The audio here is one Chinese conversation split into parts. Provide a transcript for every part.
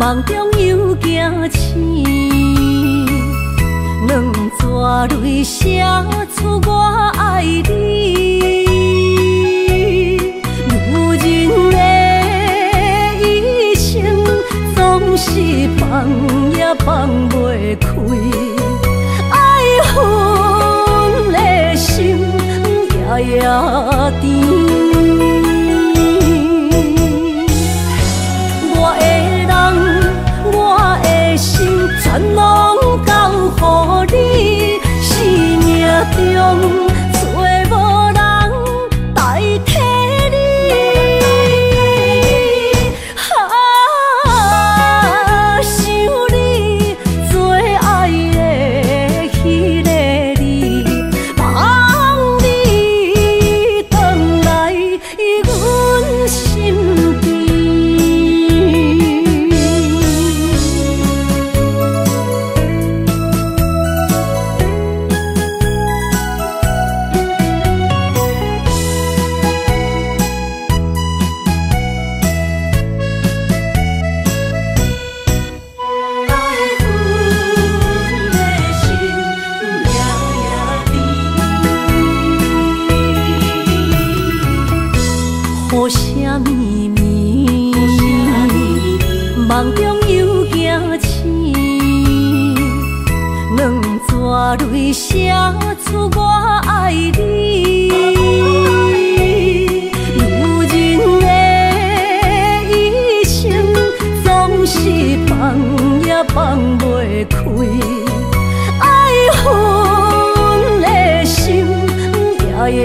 梦中又惊醒，两纸泪写出我爱你。如今的一生，总是放也放袂开，爱恨的心夜夜甜。全拢交予你，生命中找无人代替你。想你最爱的迄个你，望你回来阮身边。雨声绵绵，梦中又惊醒，两纸泪写出我爱你。如今的一生，总是放也放袂开，爱恨的心夜夜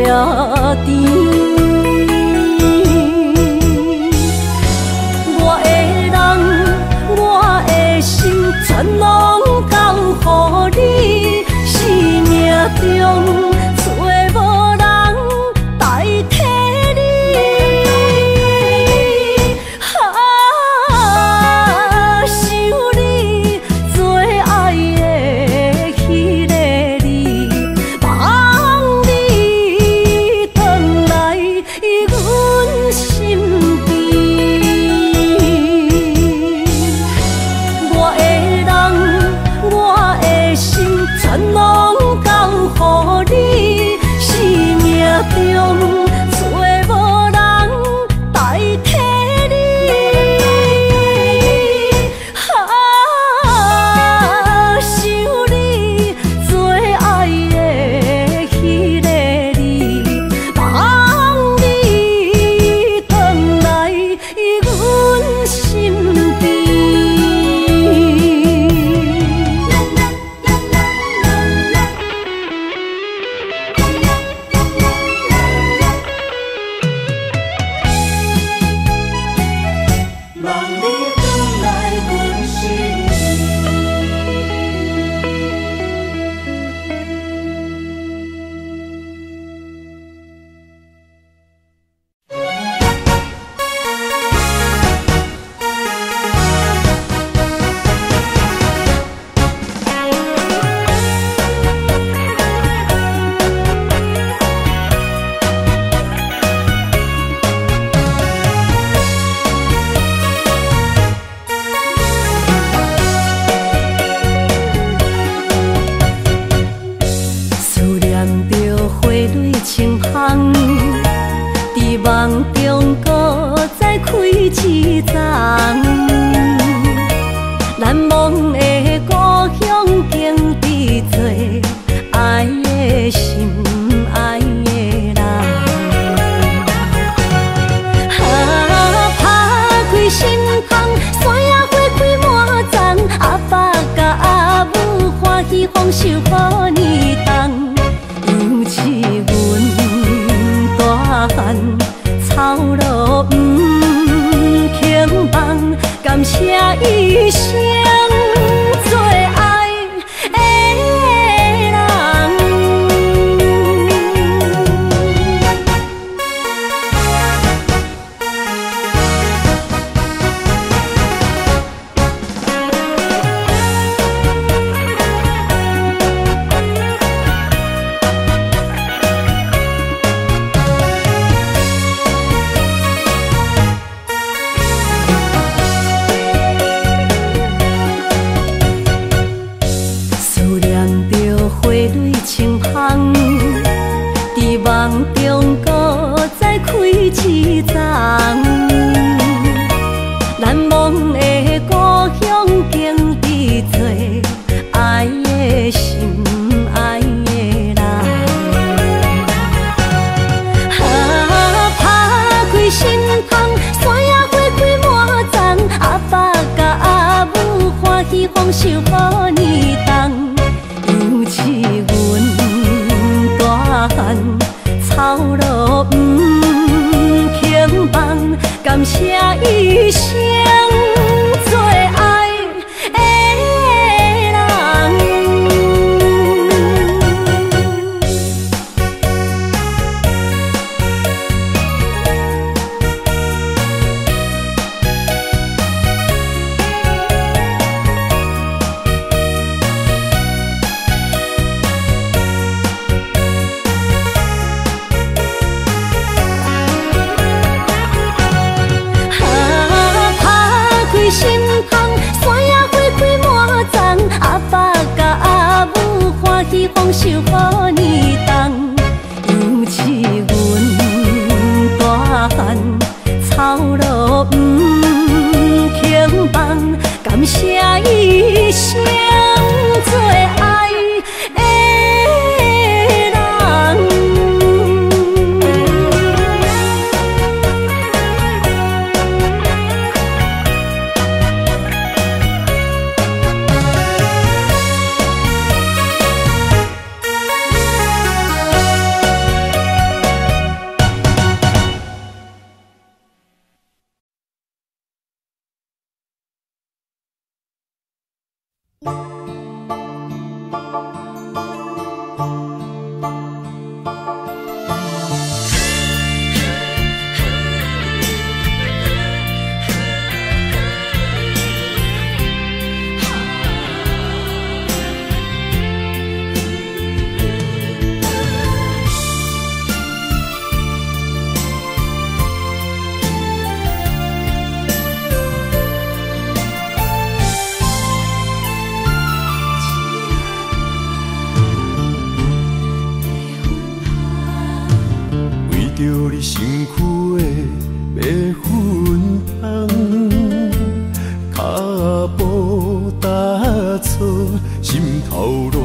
甜。全拢交予你，生命中找无人代替你。想你最爱的迄个你，望你回来阮身边。全拢交予你，生命中找无人代替你。想你最爱的迄个你，望你回来阮身边。梦中搁再开一丛，难忘的故乡经历做爱的心爱的人。打开心窗，山野花开满丛，阿爸甲阿母欢喜丰收好年冬，尤是阮大汉。草路不轻放，感谢一生做梦中搁再开一丛，难忘的故乡经历做爱的心爱的人。打开心窗，山野花开满丛，阿爸甲阿母欢喜丰收好年冬，尤是阮大汉操劳不轻放，感谢一生做爱的人。心窗，山野花开满丛，阿爸甲阿母欢喜丰收好年冬，尤是阮大汉操劳不轻放，感谢一生做爱的人。着你身躯的白粉红，脚步踏错，心头乱。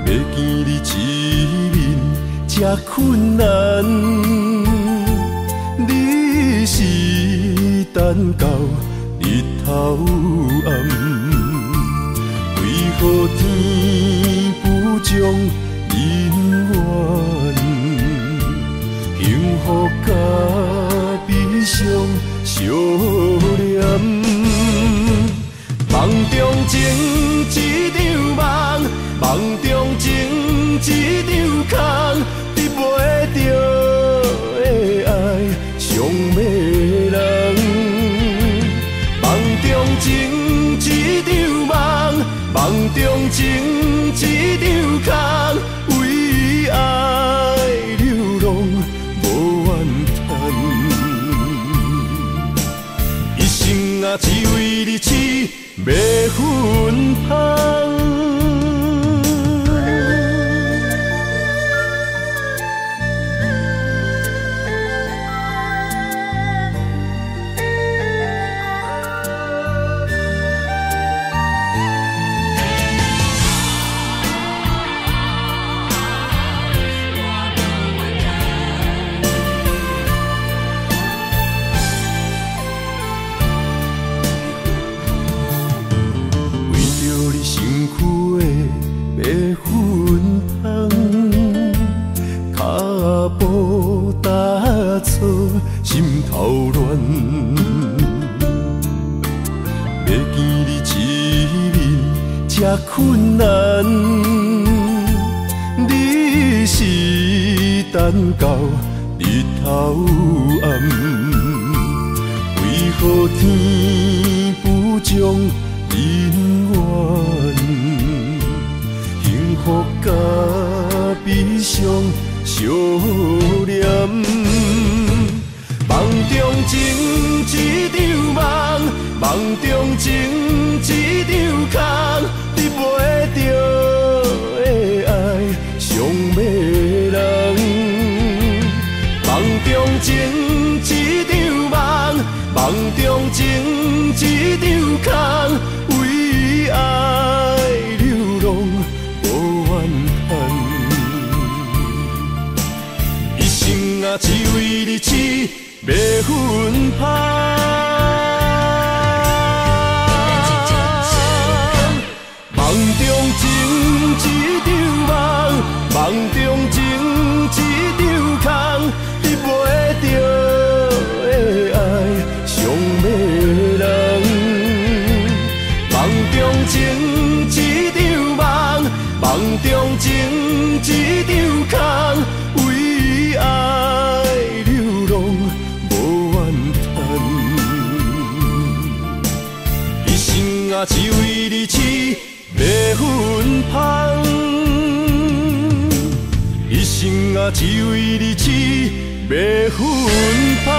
要见你一面这困难，你是等到日头暗，为何天不将？人缘，幸福甲悲伤相连。梦中情一场梦，梦中情一场空，得袂着的爱上迷人。梦中情一场梦，梦中情一场空。为爱流浪无怨叹，一生啊只为你痴白粉红。心头乱，要见你一面这困难，你是等到日头暗，为何天不将人缘，幸福甲悲伤相连？梦中情一场梦，梦中情一场空，得袂着的爱一生啊，只为你痴要分香。梦中情一场梦，梦中情一场空，得袂着的爱上迷人。梦中情一场梦，梦中情一场空，为爱流浪无怨叹。一生啊，只为你痴要分香，一生啊，只为你痴要分香。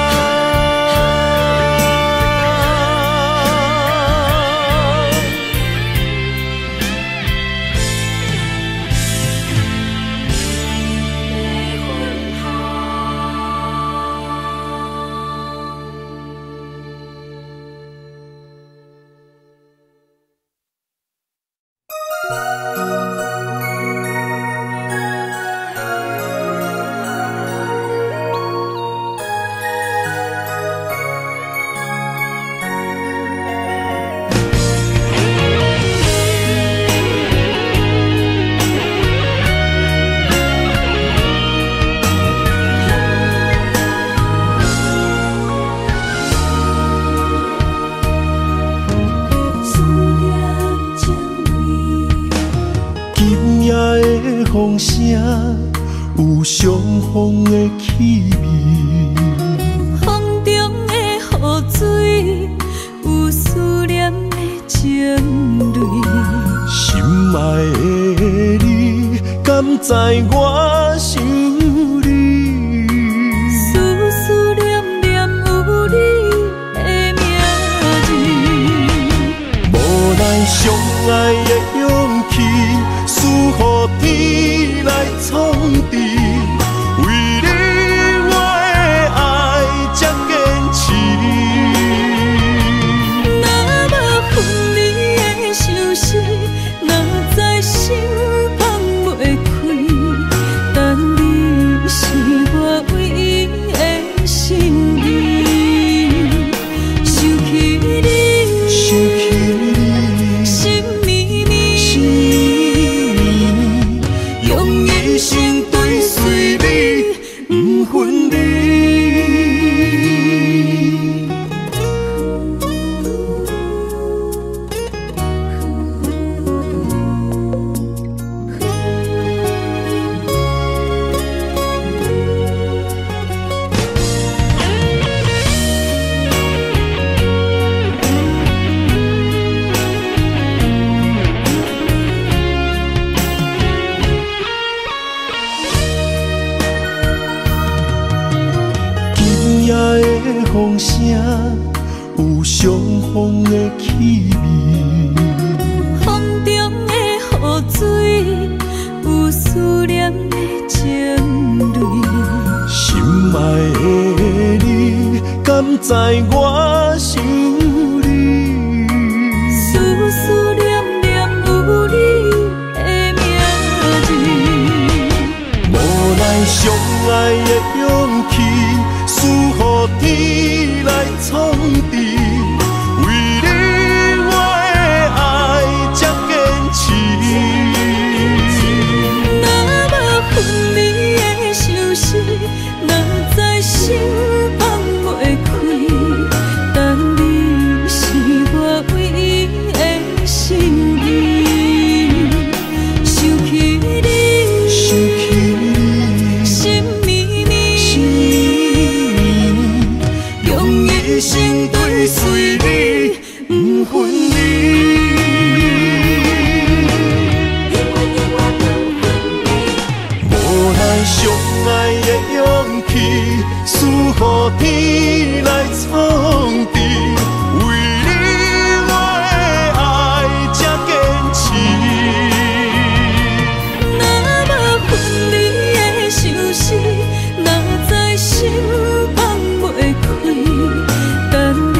风声有相逢的气味，风中的雨水有思念的情泪。心爱的你，敢知我想你？思思念念有你的名字，无奈相爱的勇气，输予天来创治。为你我的爱才坚持。若无分离的相思，哪知心放袂开。但你是我唯一的心意，想起你，想起你，心绵绵，用一生追随你，不分离。风声有相逢的气味，风中的雨水有思念的情泪。心爱的你，敢知我想你？思思念念有你的名字，无奈相爱的勇气，输予天来创治。为你我的爱才坚持。若无分离的相思，哪知心放袂开。但你是我唯一的心意，想起你，想起你，心绵绵，用一生追随你，不分离。无奈相爱的勇气，输予天来创治。为你我的爱才坚持。若无分离的相思，哪知心放袂开。但你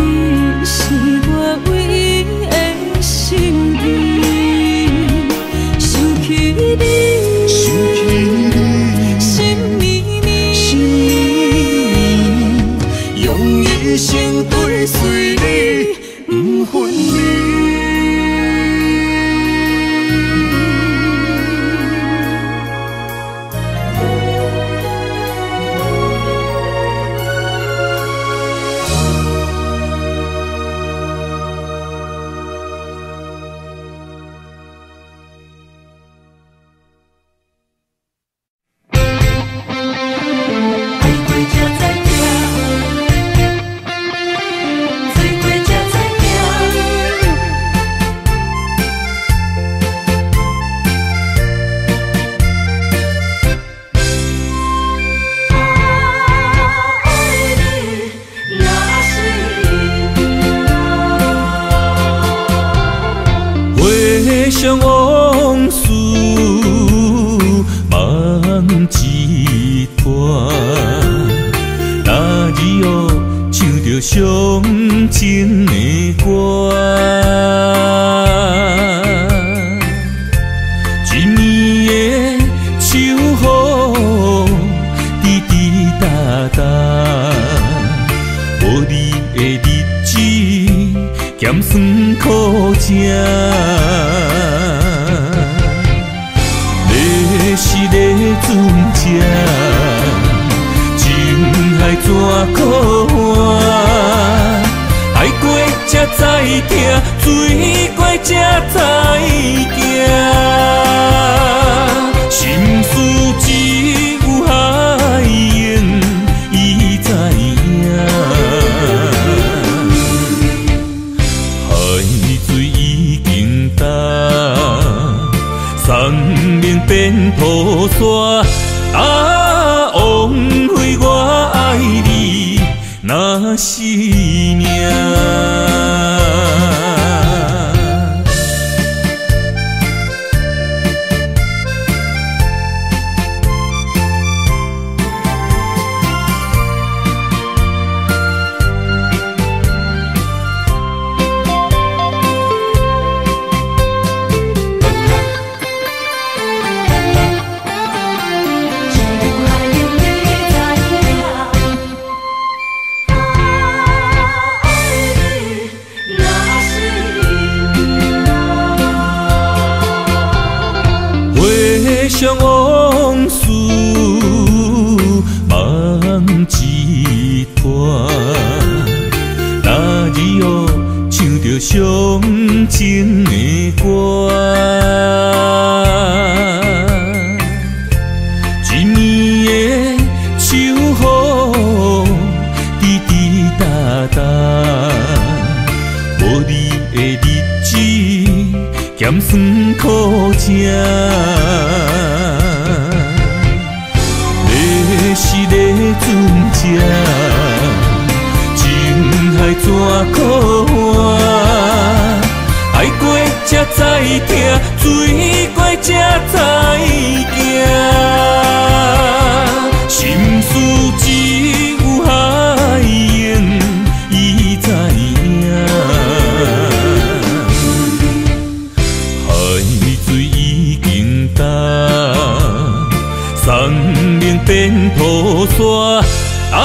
是我唯一的心意，想起你，想上往事梦一段，那日哦唱着伤情的歌。一年的秋雨滴滴答答，无你的日子咸酸苦涩。要是咧船只，情海怎可换？爱过才知听，水过才知行。心事只有海燕伊知影，海水已经干，送命变土沙。啊，枉费我爱你那是命。上往事梦一段，那日哦唱着伤情的歌。一年的秋雨滴滴答答，无你的日子咸酸苦涩。要是咧船只，情海怎可换？爱过才知听，水过才知行。心事只有海燕伊知影，海水已经干。送命变土沙，啊，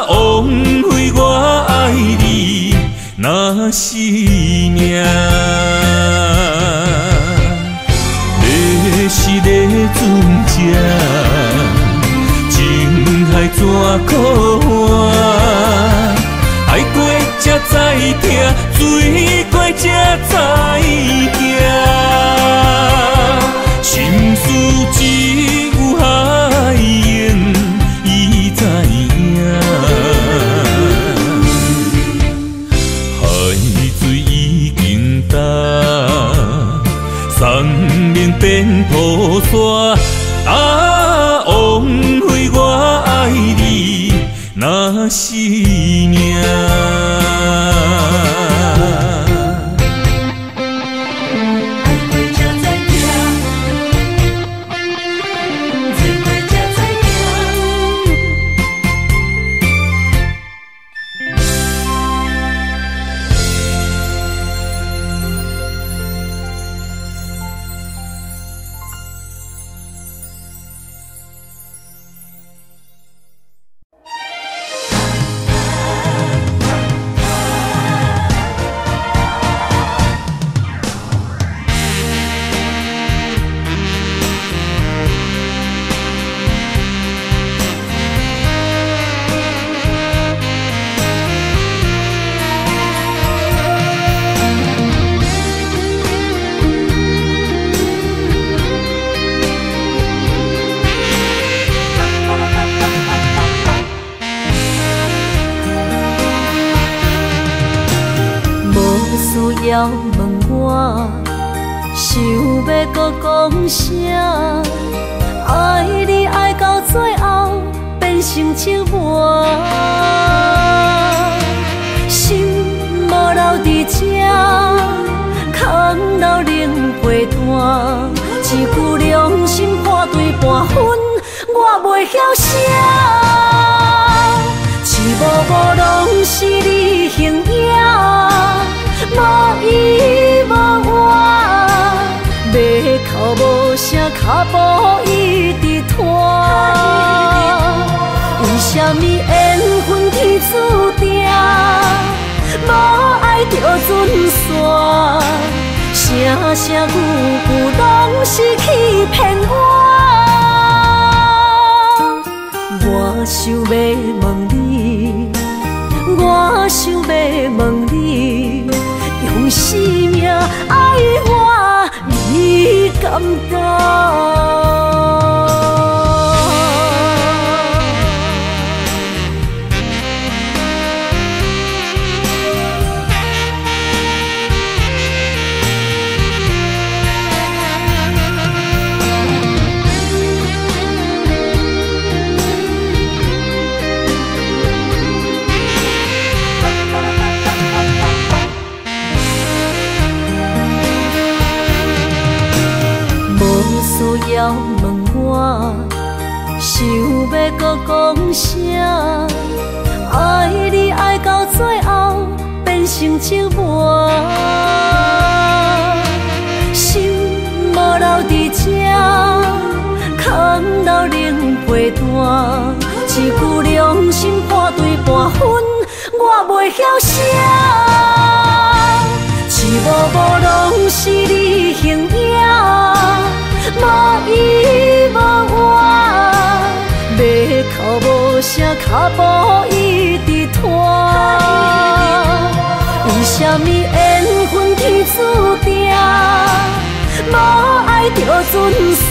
枉费我爱你那是命。要是咧船只，情海怎可换？爱过才知听，水过才知行。心事只有海燕伊知影，海水已经干，送命变土沙。啊，枉费我爱你那是命。要问我，想要搁讲啥？爱你爱到最后变成寂寞，心无留伫这，空留冷杯我袂晓写，痴无无拢是你形影，无依无我，马口无声，脚步一直拖。为什么缘分天注定，无爱就准线？声声句句拢是欺骗我。我想要问你，我想要问你，用生命爱我，你敢敢？要问我，想要搁讲啥？爱你爱到最后变成寂寞，心无留伫这，空留冷陪伴。一句良心半对半分，我袂晓写，痴无无拢是你形影。无依无我，马口无声，脚步一直拖。为什么缘分天注定，无爱就准线？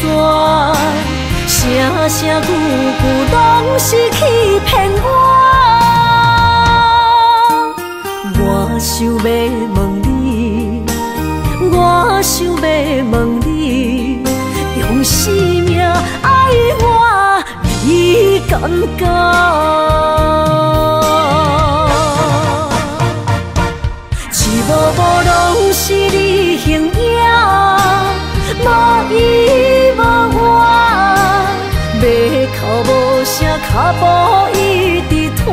声声句句拢是欺骗我。我想要问你，我想要问你。用生命爱我，你敢敢？痴无无拢是你形影，无依无我，马口无声，脚步一直拖。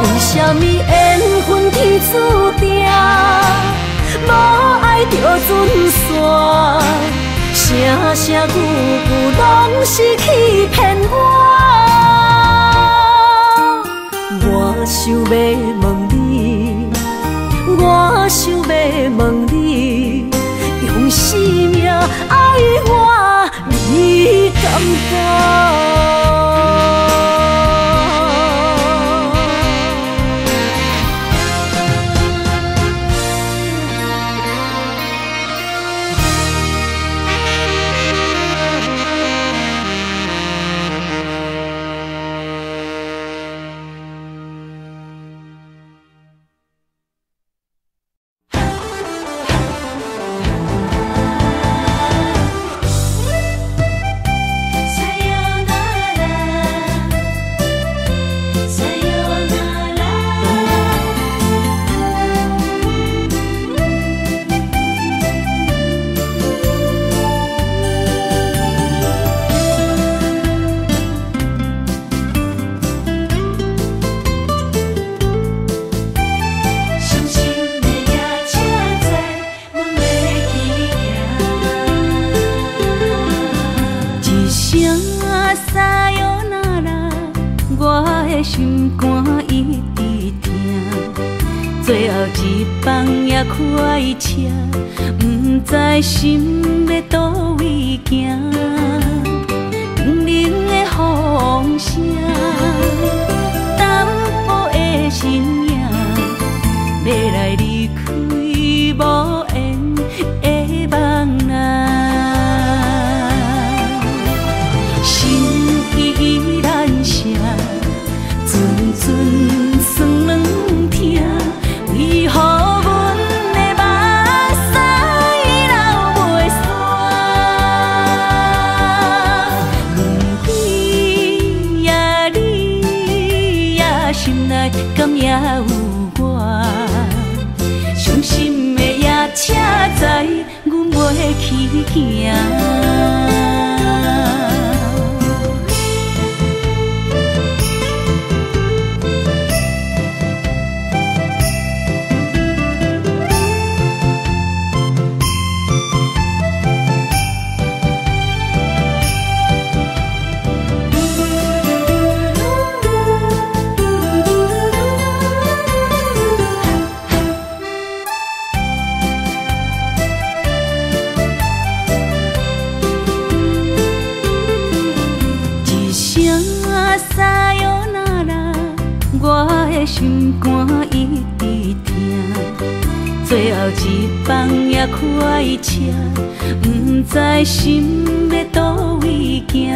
为什么缘分天注定，无爱就准线？声声句句拢是欺骗我。我想要问你，我想要问你，用生命爱我，你敢敢？心肝一直疼，最后一放也开车，不知心要倒位行。冷冷的风声，淡薄的身影，要来离开无缘的梦啊，心依然舍。阵酸软疼，为何阮的目屎流袂煞？轮回呀，你呀，心内敢也有我？伤心的夜车载，阮袂去行。的心肝一直疼，最后一棒也开车，不知心要倒位行。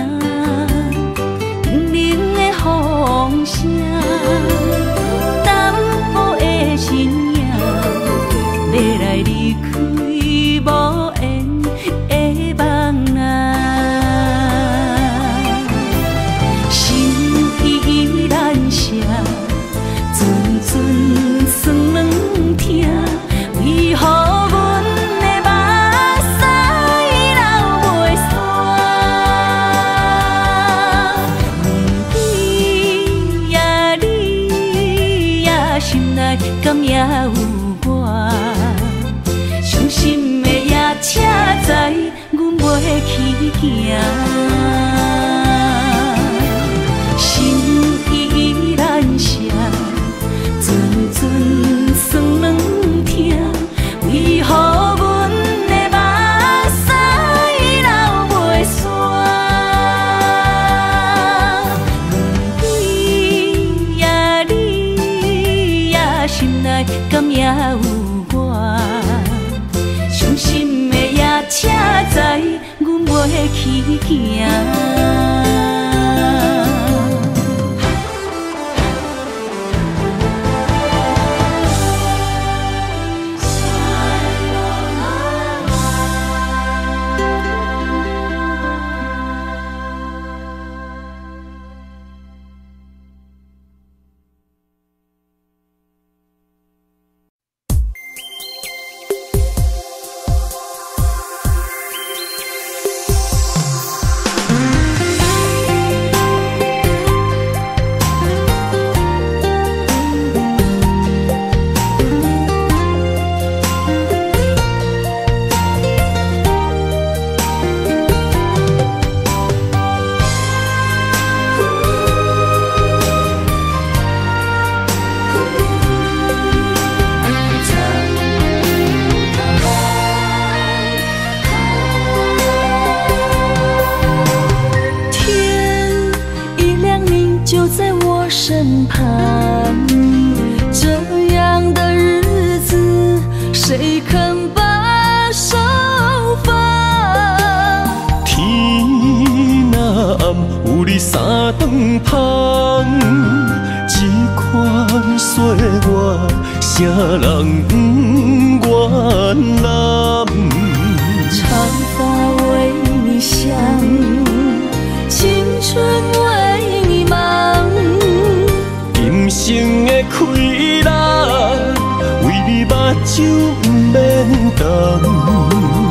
冷冷的风声，淡薄的身影，要来离开无缘的梦啊。心依然舍，阵阵酸软疼，为何阮的目屎流袂煞？问天呀你呀，心内敢也有我？伤心的夜车载，阮袂去行。心依然舍，阵阵酸软疼，为何阮的目屎流袂煞？问天呀你呀，心内敢也有我？伤心的夜车载，阮袂去行。身旁，这样的日子，谁肯把手放？天若暗，有你三顿香，这款岁月，啥人不愿揽？长发为你香，青春为你忙。今生的快乐，为你目睭不免干。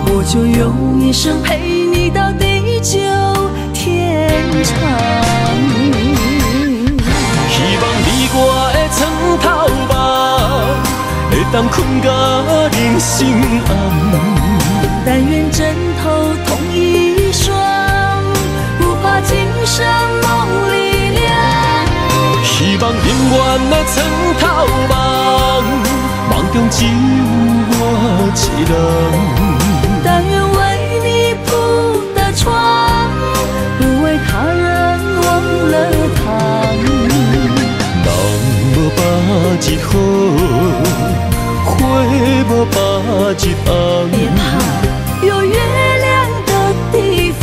我就用一生陪你到地久天长。希望你我的床头梦，会当困到人生暗。但愿枕头同一双，不怕今生梦里凉。希望永远的床头梦，梦中只有我一人。但愿为你铺的床，不为他人忘了躺。人无百日好，花无百日红。别怕，有月亮的地方，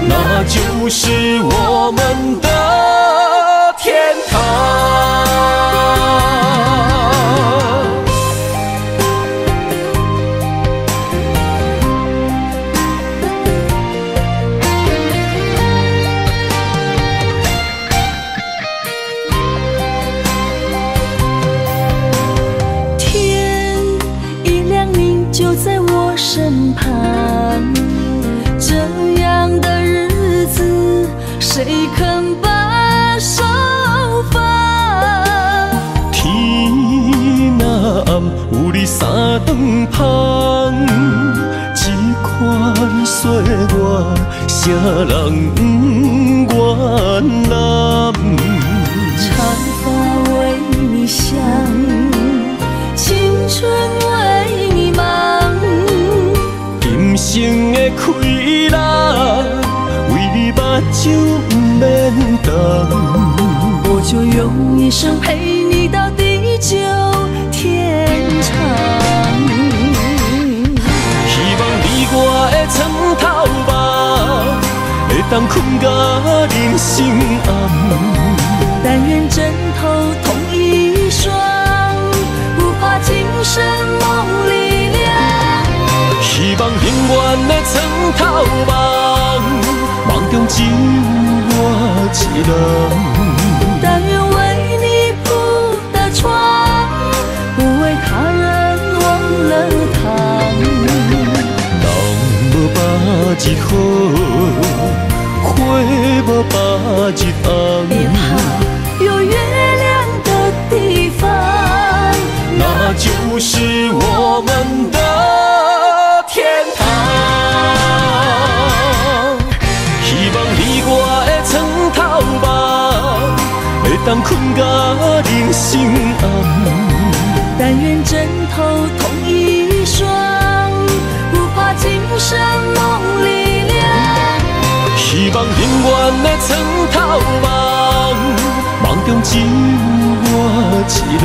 那就是我们的天堂。天一亮，你就在我身旁。这样的日子，谁肯把手放？天若暗，有你三顿香，这款岁月，啥人不愿揽？长发为你香，青春为你忙。今生的快乐，为你目睭不免干。我就用一生陪你到地久天长。希望你我的床头梦，会当困甲人生暗。但愿枕头同一双，不怕今生梦里凉。希望永远的床头梦，梦中只有我一人。但愿为你铺的床，不为他人忘了躺。人无百日好，花无百日红。别怕有月亮的地方，那就是我们的天堂。希望你我的床头梦，会当困甲人生暗。但愿枕头同一双，不怕今生梦里凉。希望永远的床头梦，梦中只有我一人。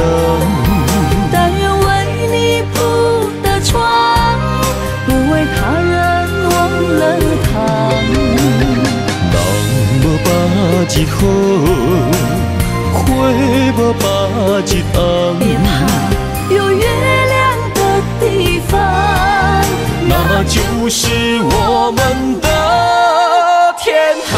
但愿为你铺的床，不为他人忘了躺。人无百日好，花无百日红。别怕有月亮的地方，那就是我们的天堂。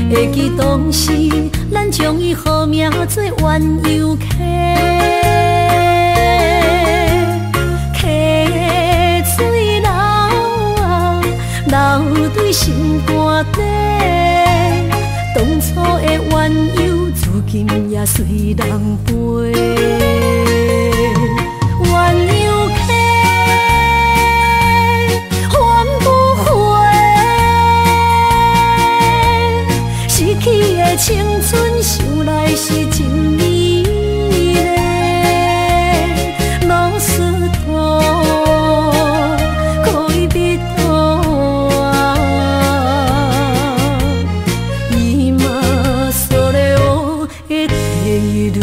会记当时，咱将伊号名做鸳鸯溪，溪水流啊，流对心肝底。当初的鸳鸯，如今也随人飞。鸳鸯溪，翻不回。逝去的青春，想来是真美丽。老师徒，可以别途啊，今それを得ている。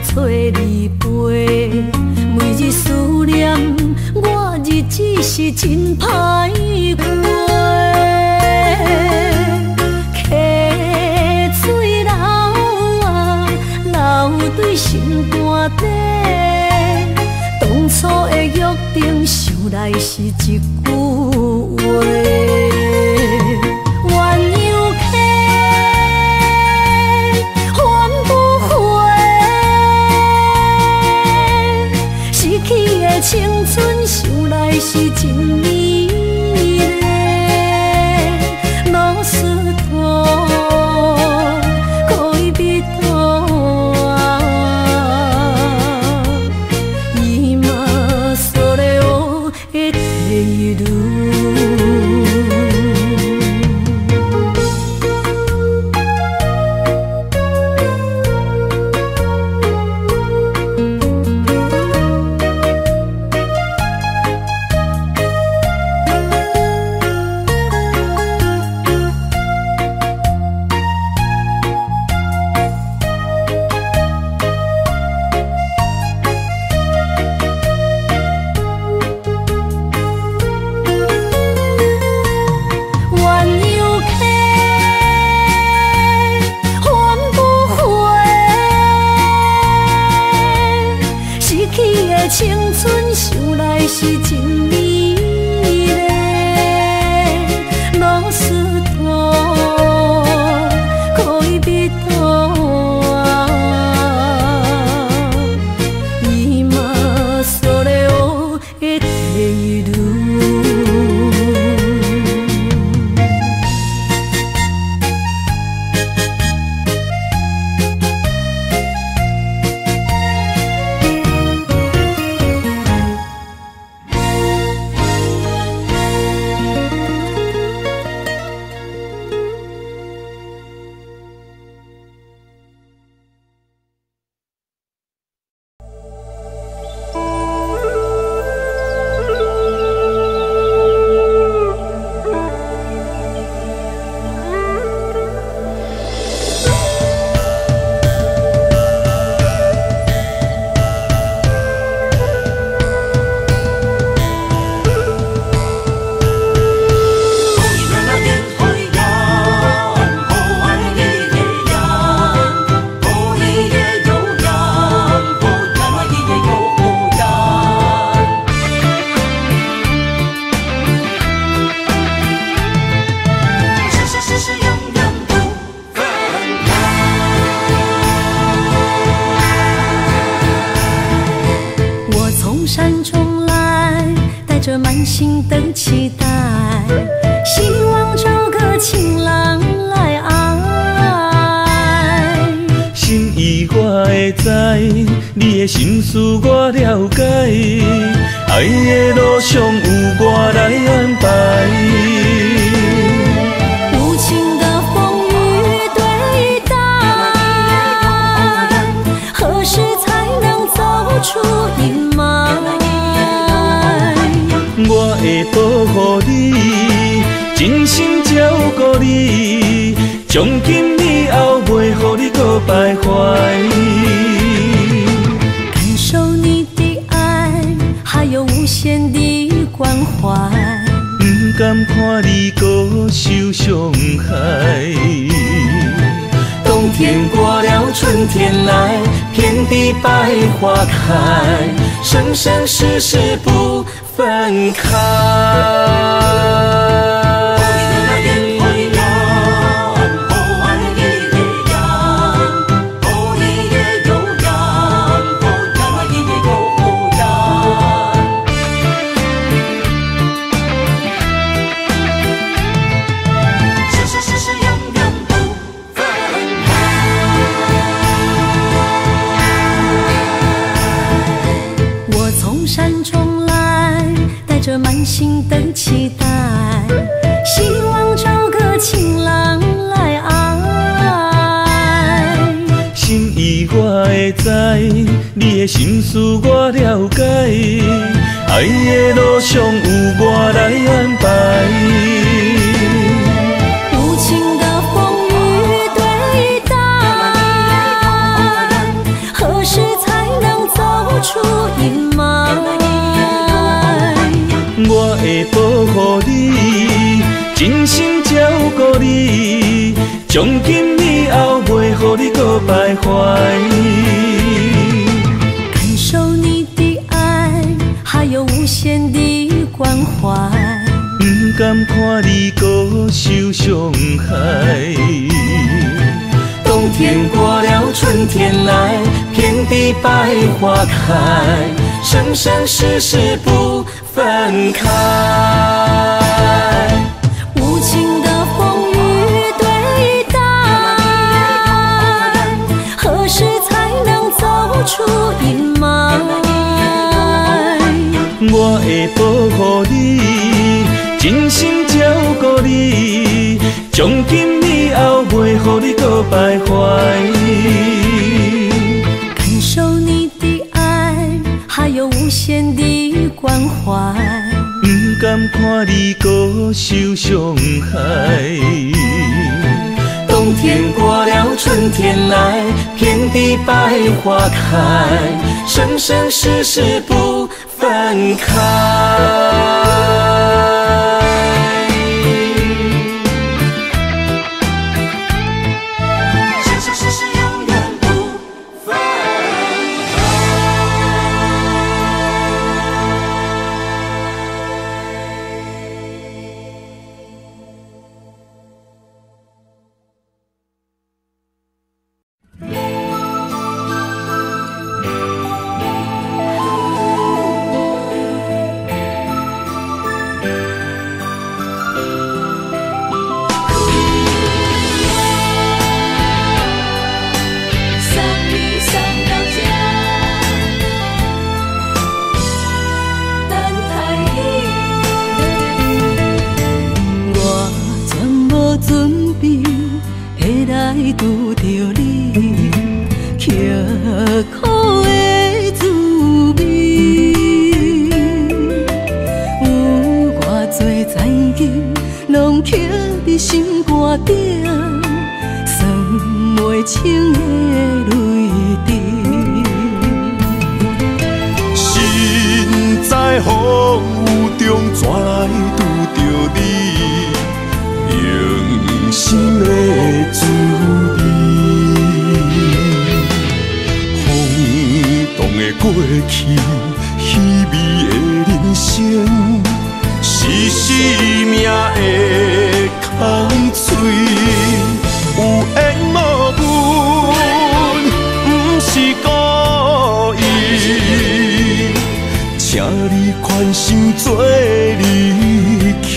找你陪，每日思念，我日子是真歹过。溪水流啊，流对心肝底。当初的约定，想来是一句话。青春想来是真美丽，老师徒，可以别途啊，今それを得ている。青春想来是真美丽，老师徒可以比多伊嘛所了的地路。山中来，带着满心的期待，希望找个情郎来爱。心意我会知，你的心思我了解，爱的路上有我来安排。无情的风雨对待，何时才能走出阴霾？我会保护你，真心照顾你，从今以后袂予你搁徘徊。感受你的爱，还有无限的关怀，不甘看你搁受伤害。冬天过了，春天来，遍地百花开，生生世世不分开。山中来，带着满心的期待，希望找个情郎来爱。心意我会知，你的心思我了解，爱的路上有我来安排。无情的风雨对待，何时才能走出阴霾？我会保护你，真心照顾你，从今以后袂予你搁徘徊。感受你的爱，还有无限的关怀，不甘看你搁受伤害。冬天过了，春天来，遍地百花开，生生世世不分开。无情的风雨对待，何时才能走出阴霾？我会保护你，真心照顾你，从今以后袂予你搁徘徊。感受你的爱，还有无限的关怀，不甘看你搁受伤害。冬天过了，春天来，遍地百花开，生生世世不分开。生生世世永远不分开。中怎来拄着你用心的滋味？风动的过去，稀微的人生，是生命的空嘴，有缘无分，不是故意，请你宽心做离去。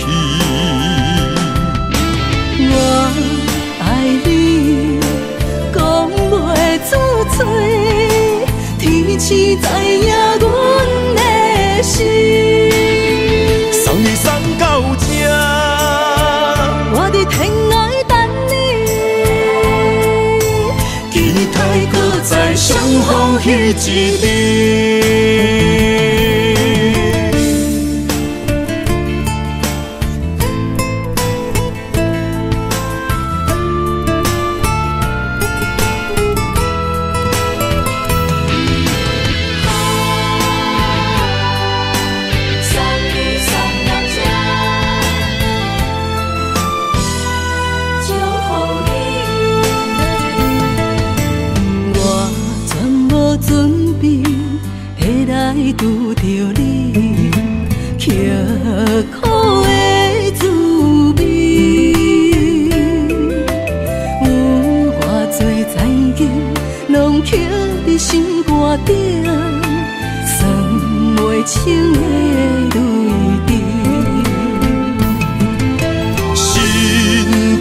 我爱你，讲袂出嘴，天赐知影阮的心。送你送到这，我伫天外等你，期待搁再相逢彼一日。拄着你，刻苦的滋味，有偌多灾境，拢刻伫心肝顶，算袂清的泪滴。心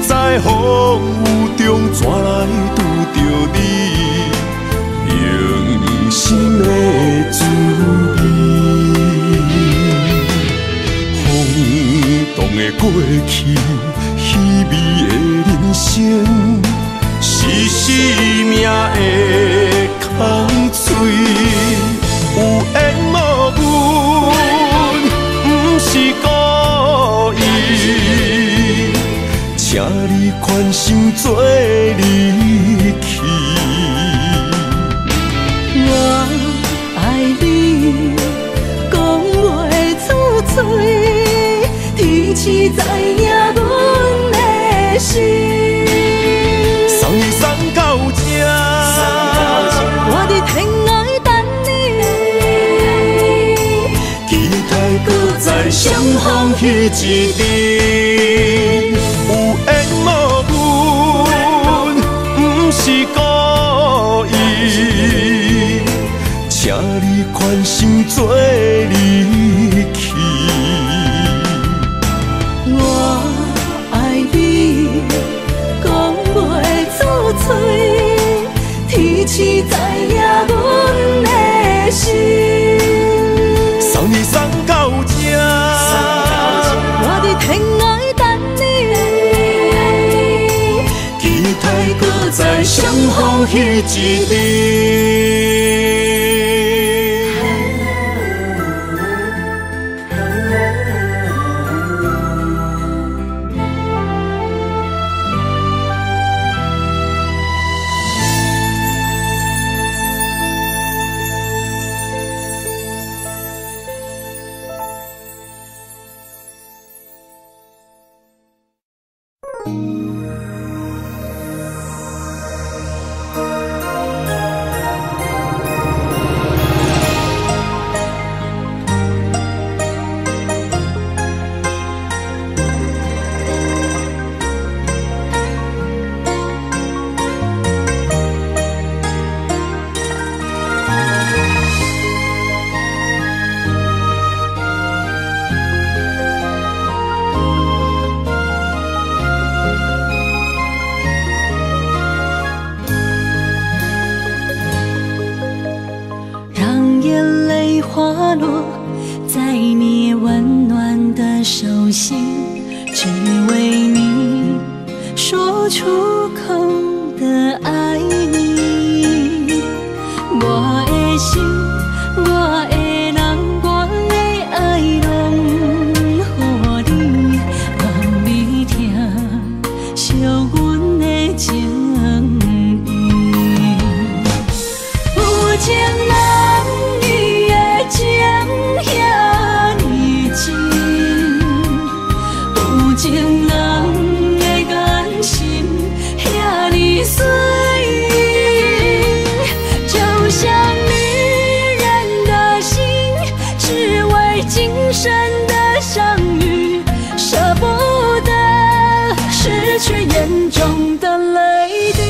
在风雨中，怎来拄着你用心的滋味？风动的过去，稀微的人生，是生命的空嘴，有缘无分，不是故意，请你宽心做离去。我爱你，讲袂出嘴，天赐知影阮的心。送你送到这，我伫天外等你，期待搁再相逢彼一日。有缘无分，不是故意，请你宽心做离去。我爱你，讲袂出嘴，天赐知影阮的心。送你送到这，我伫天外等你，期待搁再相逢彼一日。花落在你温暖的手心，只为你说出口的爱你。我的心，我的人，我的爱拢予你，望你听惜阮的情意。有情人。情遐尼深，生的相遇，舍不得失去眼中的泪滴。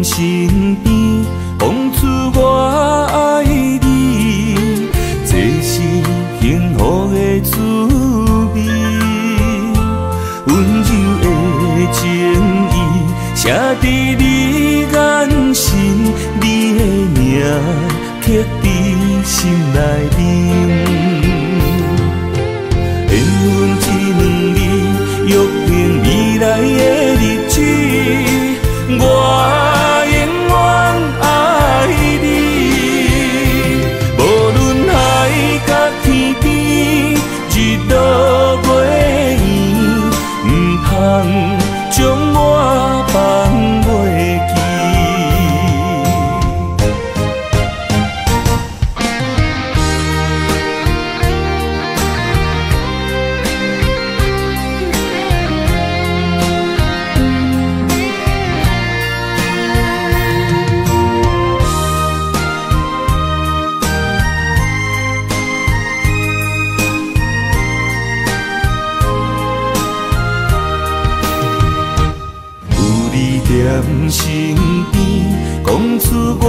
身边，讲出我爱你，这是幸福的滋味。温柔的情意，写伫你眼神，你的名刻伫心内面。缘分一两字，约定未来的日子。我永远爱你，无论海角天边，日落月圆，唔通将我放袂记。我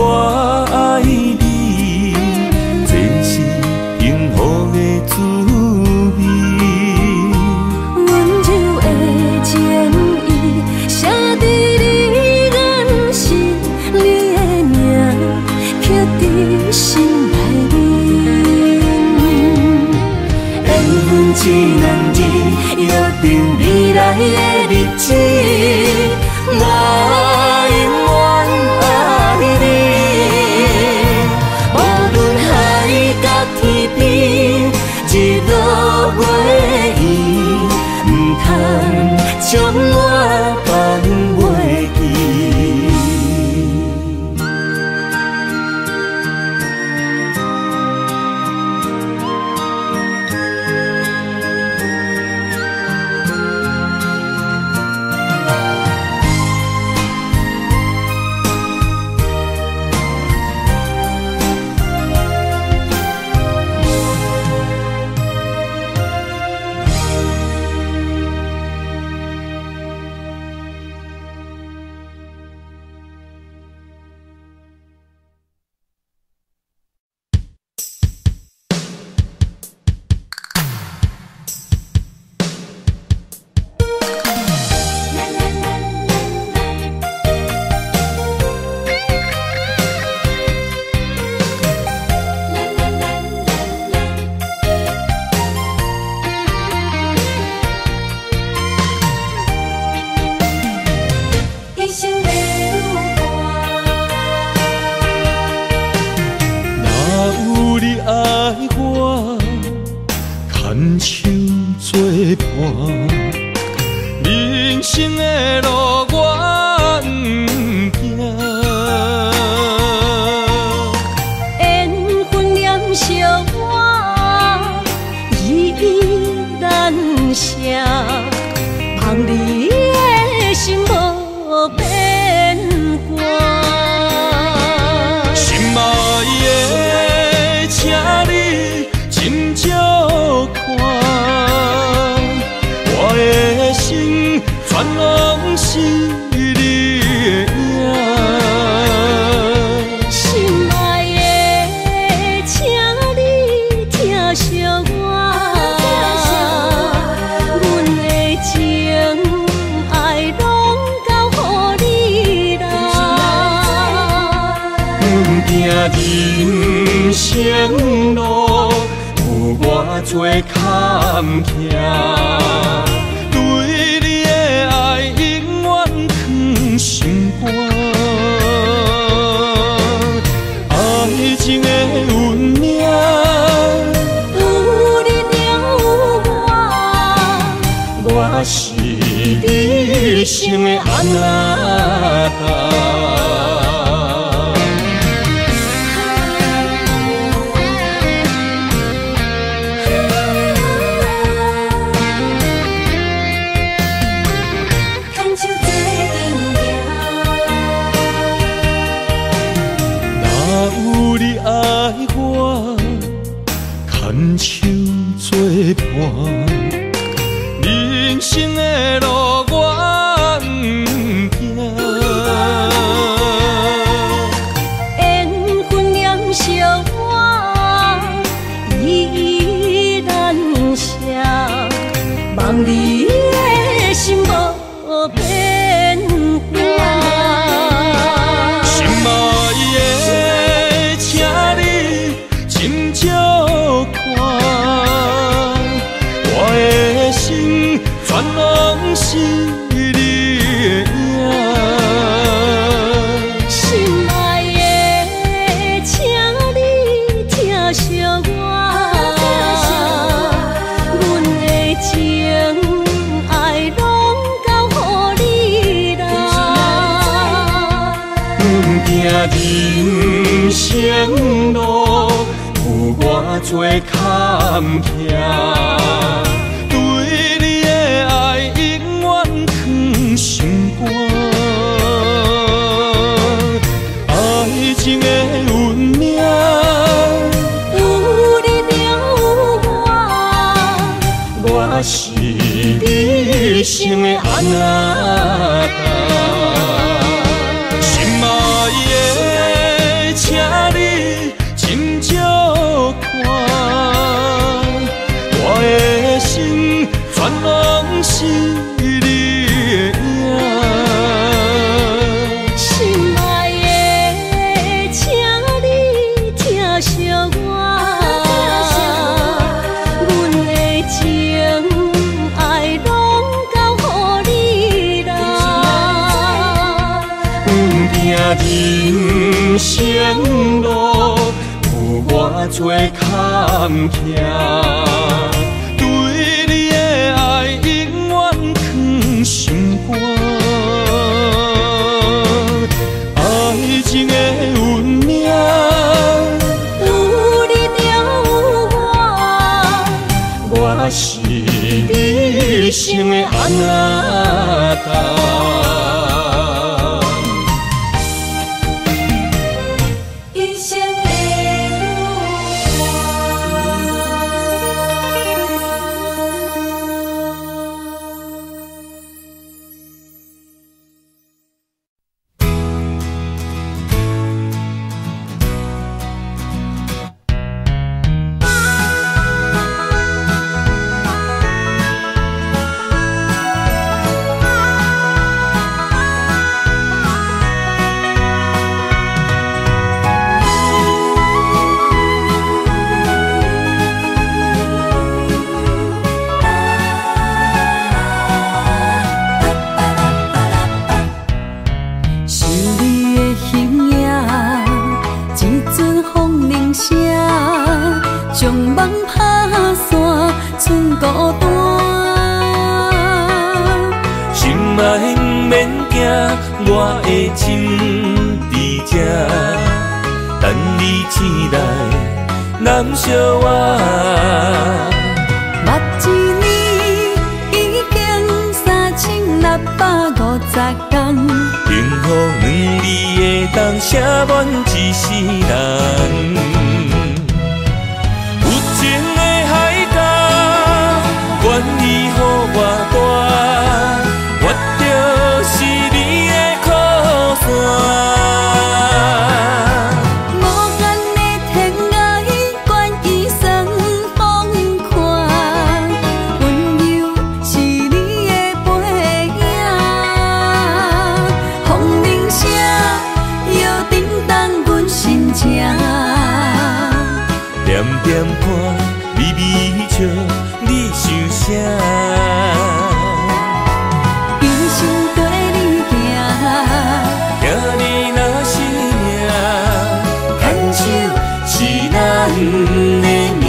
爱你，这是幸福的滋味。温柔的情意写伫你眼神，你的名刻伫心内面。缘分一男儿，约定未来的日子，我永远爱你。无论海角天边，日落月圆，唔通将我放袂记。人生的路我不行，缘分念相我依依难舍，望你的心无变卦。心爱的，请你真少看，我的心全拢是你的影。心爱的，请你疼惜我，阮的情爱拢交予你啦。行人生路有偌多坎坷，对你的爱永远藏心肝。爱情的运命，有你有我，我是你生的安那达。有你爱我，牵手作伴，人生的路我不行。缘分念相我依依难舍，望你的心无变卦。心爱的，请你真少看，我的心全拢是你的影。心爱的，请你疼惜我，阮的情爱拢交予你啦。行人生路有偌多坎坷，对你的爱永远藏心肝。爱情的运命，有你有我，我是你生的安那达。心爱的，生路有我做坎坷，对你的爱永远藏心肝。爱情的运命，有你就有我，我是你生的阿达。一生的想你的形影，一阵风铃声，将梦拍散，剩孤单。心爱不免惊，我的心伫这，等你醒来，难相我。目一年已经3650天，幸福两字的冬，写满一世人。有情的海角，愿意予我大，我就是你的靠山。无限的天涯，愿意算风看，温柔是你的背影。风铃声摇叮当阮心情，点点看，微微笑，你想啥？一生跟你行，行你若是命，牵手是咱的命。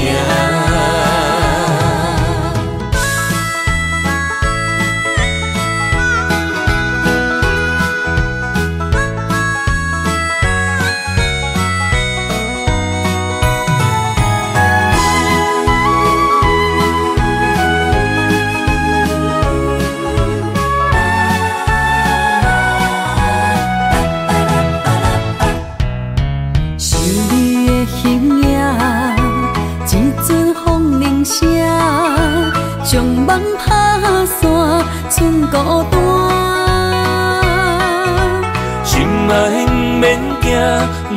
想你的形影，一阵风铃声，将梦拍散，剩孤单。心爱不免惊，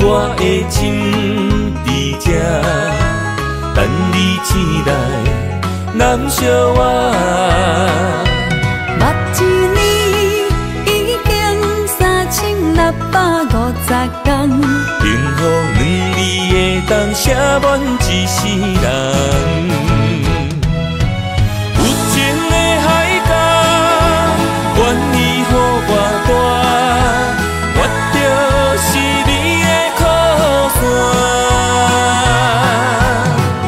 我的心伫这，等你醒来，难相我。目一年已经3650天，幸福两字的冬，写满一世人。有情的海角，愿意予我大，我就是你的靠山。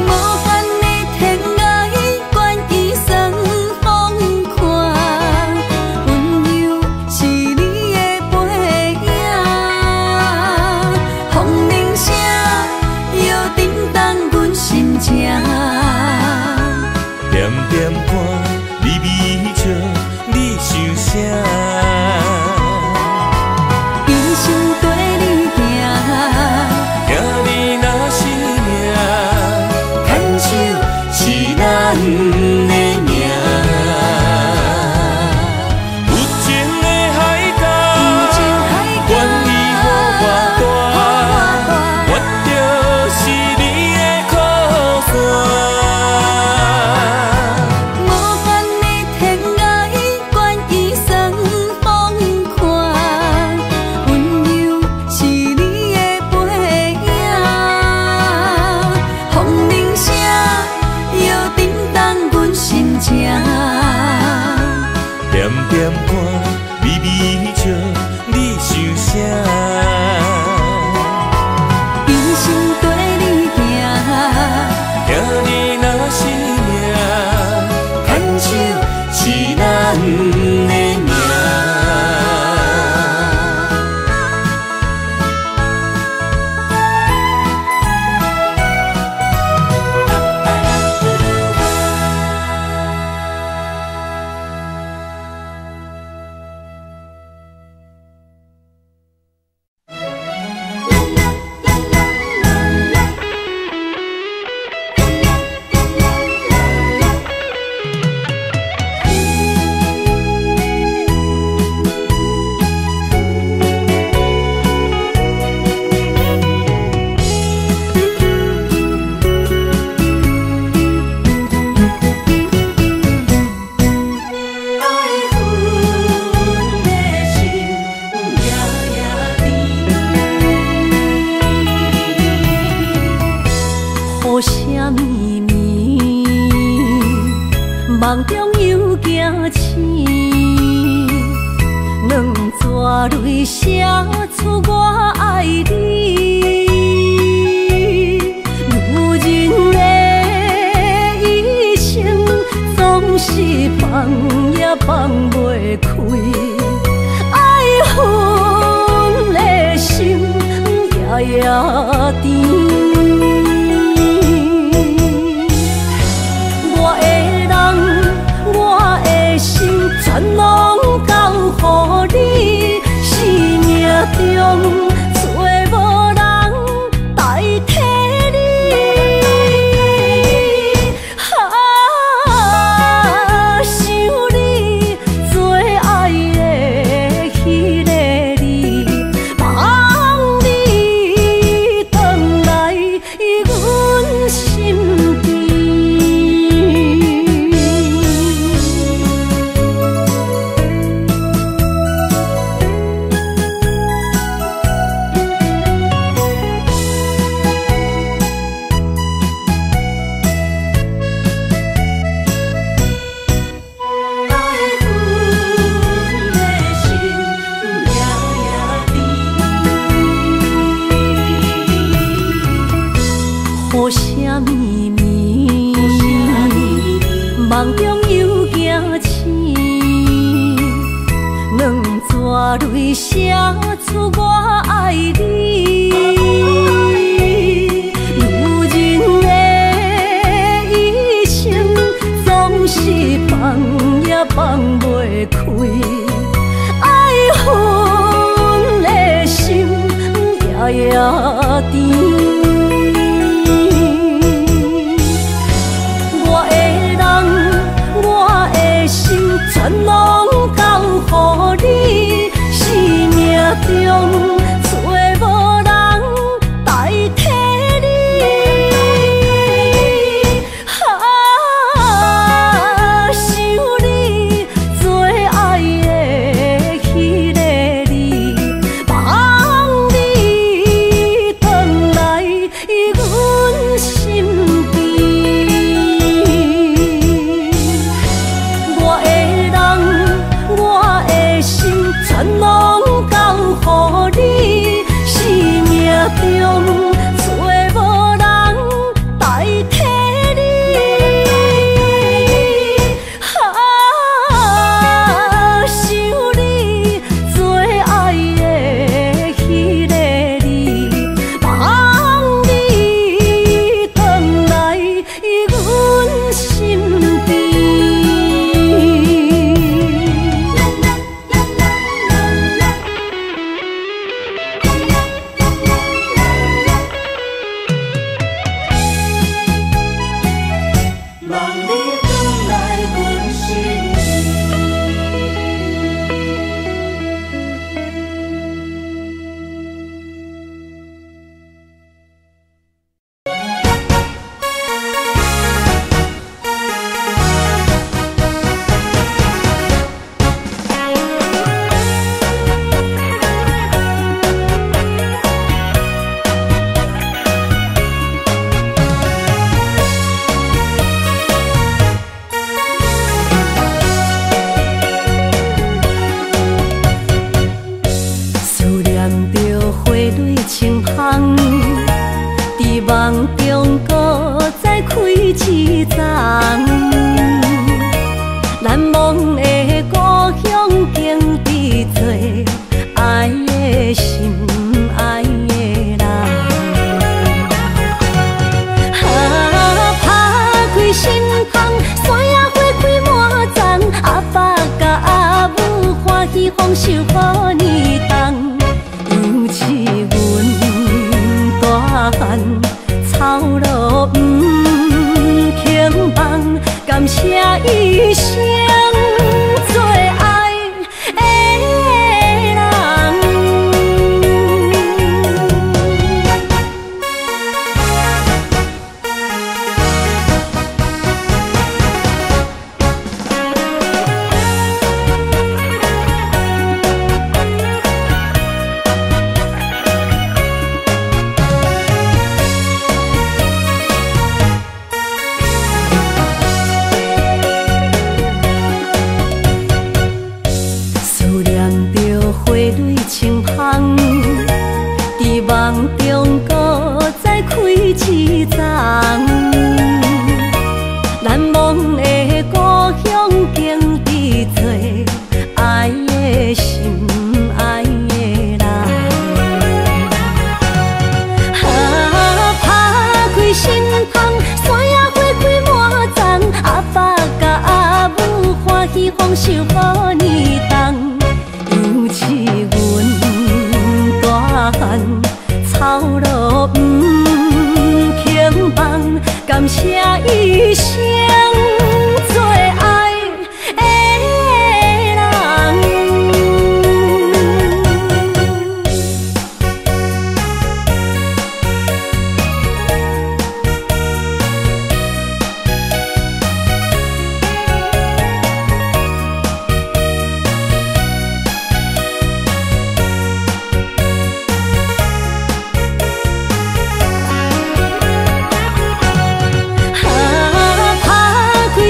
无限的天涯，愿意算风看，温柔是你的背影。风铃声摇叮当阮心情。今生跟你行，听你若是命，牵手是咱的命。梦中又惊醒，两撮泪写出我爱你。女人的一生总是放也放袂开，爱恨的心夜夜甜。全拢交予你，生命中找无人代替你。想你最爱的迄个你，望你回来阮心边。梦中又惊醒，两撮泪写出我爱你。女人的一生总是放也放袂开，爱恨的心夜夜甜。全拢交予你，生命中找无人代替你。想你最爱的迄个你，望你回来阮心边。全拢交予你，生命中找无人代替你。想你最爱的迄个你，望你回来阮心边。梦中搁再开一丛，难忘的故乡经伫做爱的心爱的人。打开心窗，山野花开满丛，阿爸甲阿母欢喜丰收好年冬，尤其阮大汉草路不轻放，感谢一生做爱的人。清香，伫梦中搁再开一丛，难忘的故乡经伫做爱的心爱的人。打开心窗，山野花开满丛，阿爸甲阿母欢喜丰收好年冬，尤其大汉草路不轻放，感谢一生做爱的人。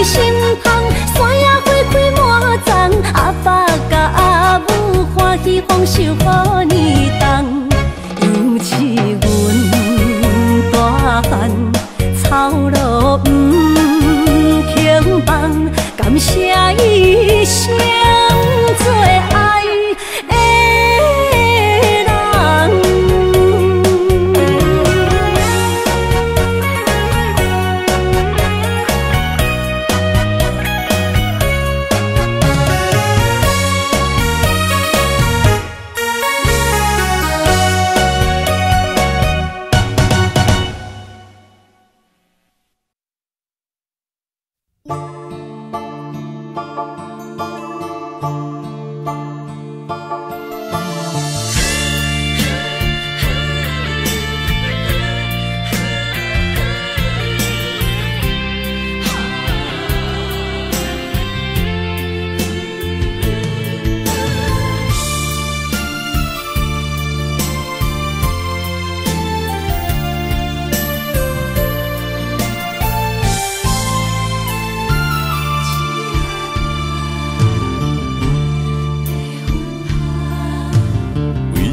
心窗，山野花开满丛，阿爸甲阿母欢喜丰收好年冬，尤其阮大汉草路不轻放，感谢一生做爱的人。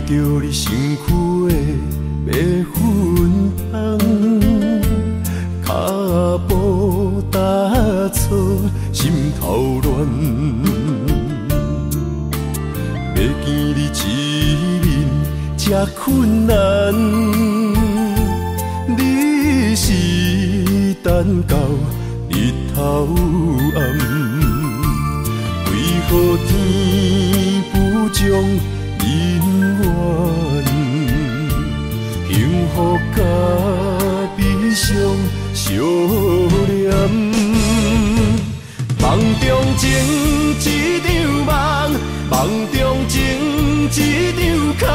着你身躯的白粉红，脚步踏错，心头乱。要见你一面这困难，你是等到日头暗，为何天不将？因缘，幸福甲悲伤相连。梦中情一场梦，梦中情一场空，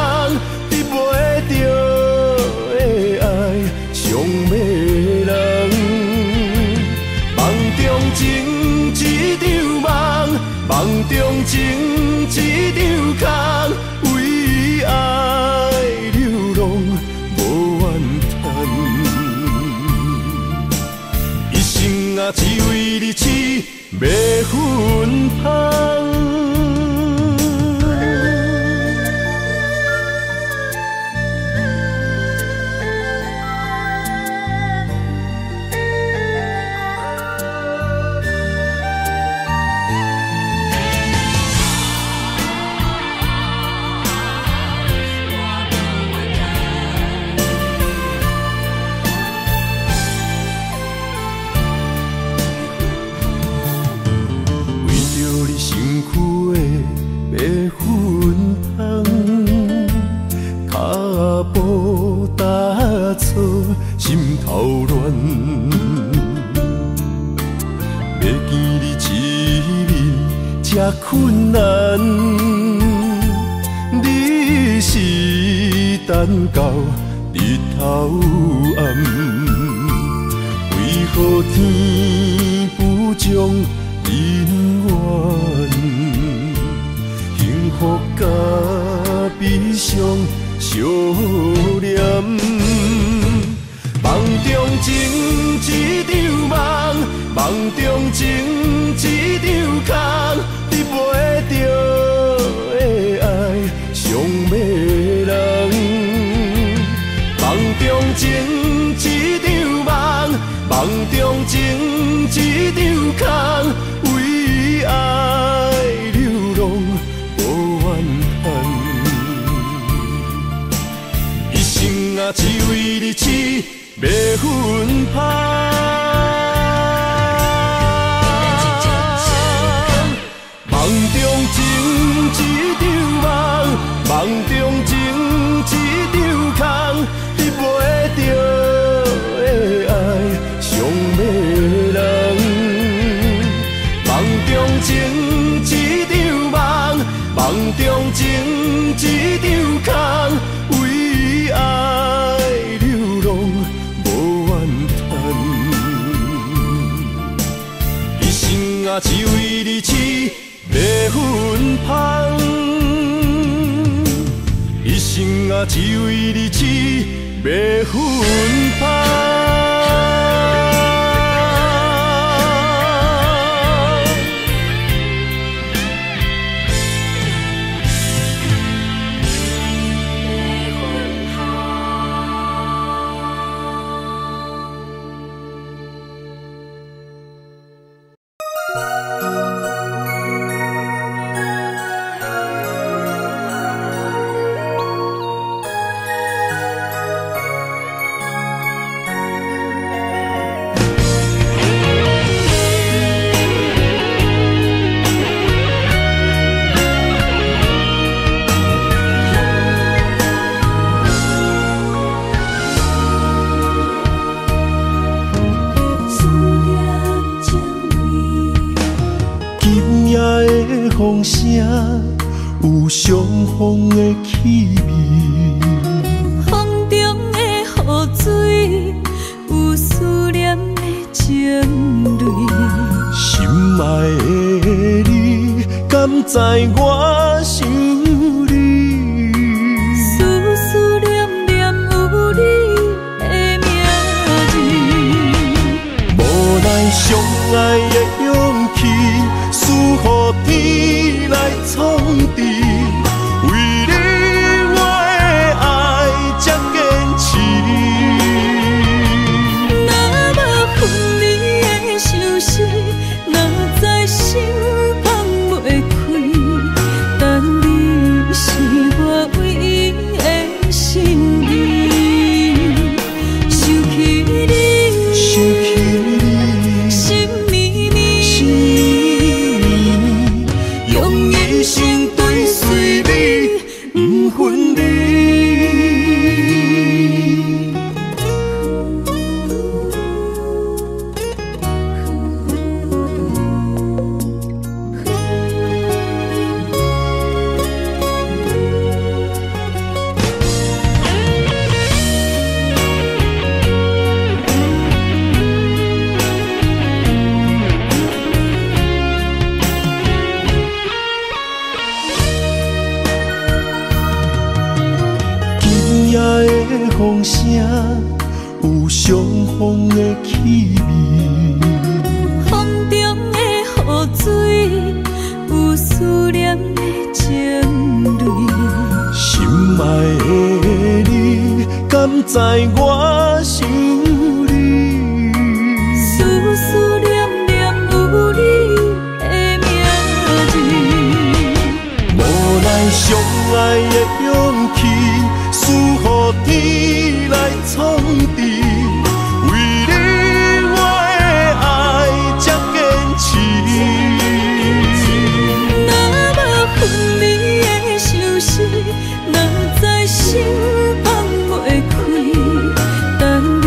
得袂着的爱上迷人。梦中情一场梦，梦中情一场空。为爱流浪无怨叹，一生啊只为你痴迷芬芳。困难，你是等到日头暗，为何天不将人怨？幸福甲悲伤相连，梦中情一场梦，梦中情一场空，你袂着的爱上迷人。梦中情一场梦，梦中情一场空，为爱流浪无怨叹。一生啊，只为你痴，袂分芳。梦中情一场梦，梦中情一场空，你袂着的爱上迷人。梦中情一场梦，梦中情一场空，为爱流浪无怨叹。一生啊，只为你痴，袂分芳。一生啊，只为你痴，袂分芳。风声有相逢的气味，风中的雨水有思念的情泪。心爱的你，敢知我想你？思思念念有你的名字，无奈相爱的勇气，输予天来创治。为你我的爱才坚持。若无分离的相思，哪知心放袂开。但你是我唯一的心意，想起你，想起你，心绵绵，用一生追随你，不分离。风声有相逢的气味，风中的雨水有思念的情泪。心爱的你，敢知我想你？思思念念有你的名字，无奈相爱的勇气，输予天来创治。为你我的爱才坚持。若无分离的相思，哪知心放袂开。但你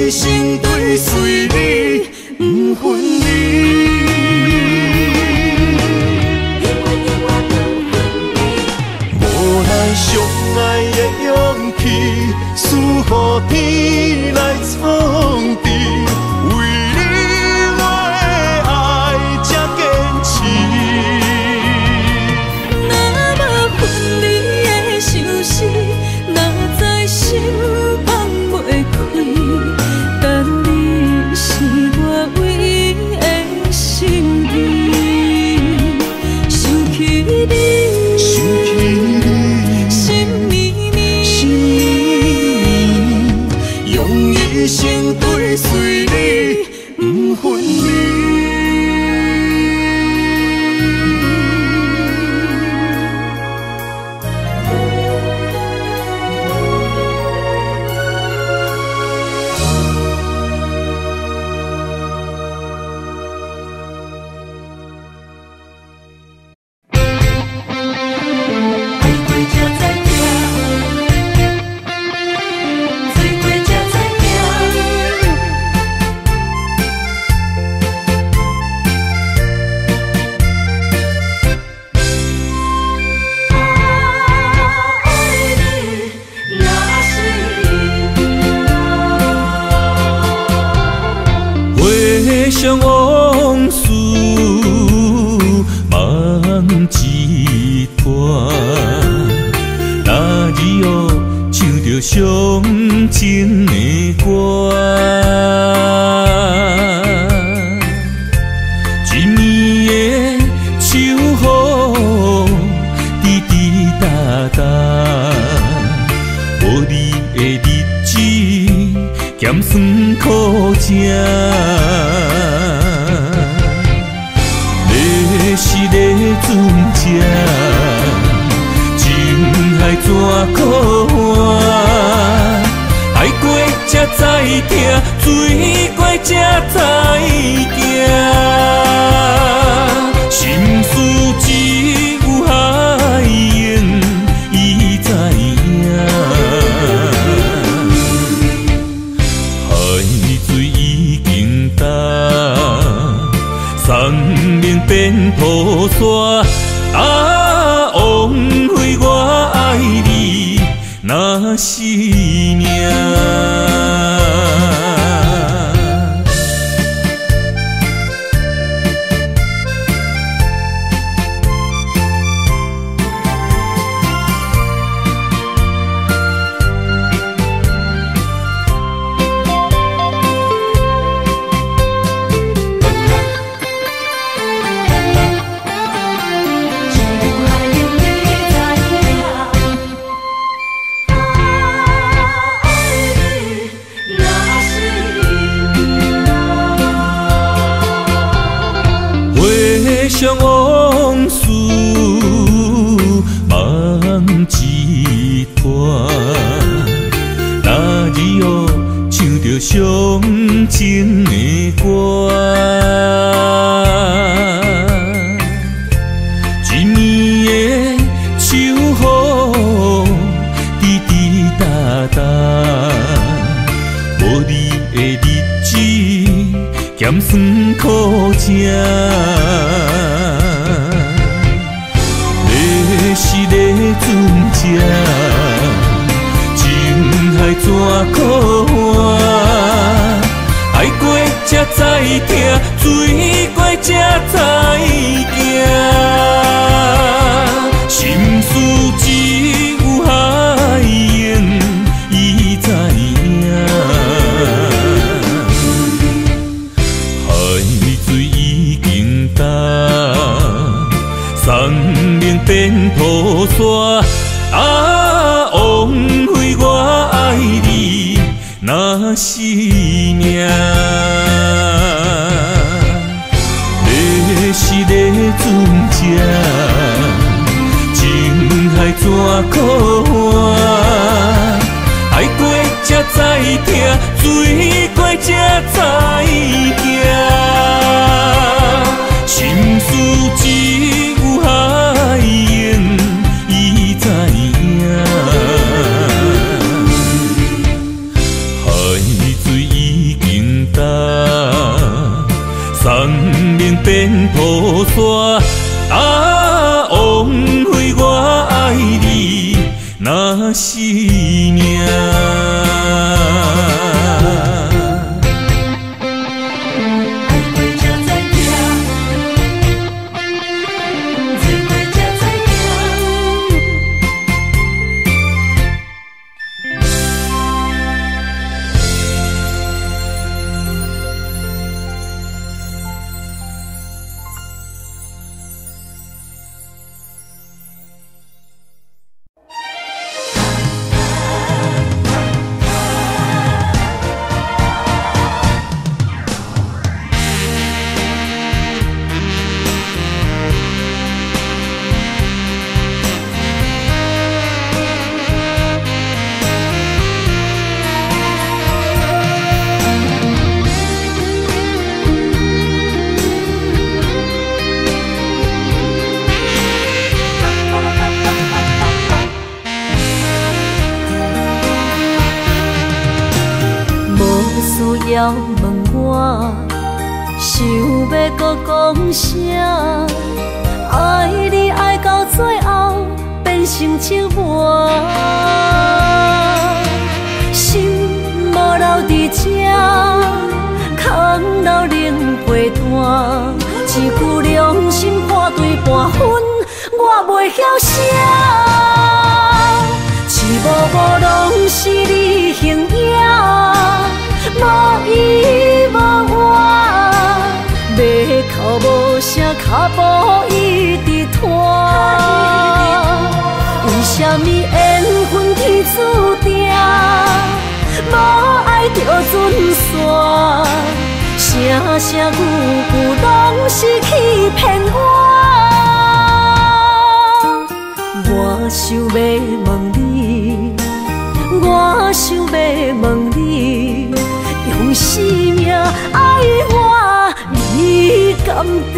一生对随你，不分离。无奈相爱的勇气，赐予天来创治。为你我的爱才坚持。若无分离的相思，哪知心放袂开。但你是我唯一的心意，想起你，想起你，心绵绵，心绵绵，用一生对随你，不分离。回想往事，梦一段。那日后唱着伤情的歌，一暝的秋雨，滴滴答答，无你的日子，咸酸苦涩。是个船只，情海怎可换？爱过才知疼，水过才知行。心事只有海涌，伊知影。海水已经干。山面变土沙，枉费我爱你那是命。回想往事，梦一段。那日后唱着伤情的歌，一暝的秋雨，滴滴答答，无你的日子，咸酸苦涩。是个船只，情海怎可换？爱过才知疼，水过才知行。心事只有海涌，伊知影。海水已经干。山面变土沙，枉费我爱你那是命。你是个船只，情海怎可换？爱过才知疼，水过才知行。心事只有海涌，伊知影。海水已土沙，枉费我爱你那是命。要问我，想要搁讲啥？爱你爱到最后变成寂寞，心无留伫这，空留冷陪伴。一句良心半对半分，我袂晓写。一幕幕拢是你形影。无依无我，要哭无声，脚步一直拖。为什么缘分天注定，无爱就准线？声声句句拢是欺骗我。我想要问你，我想要问你。用生命爱我，你敢敢？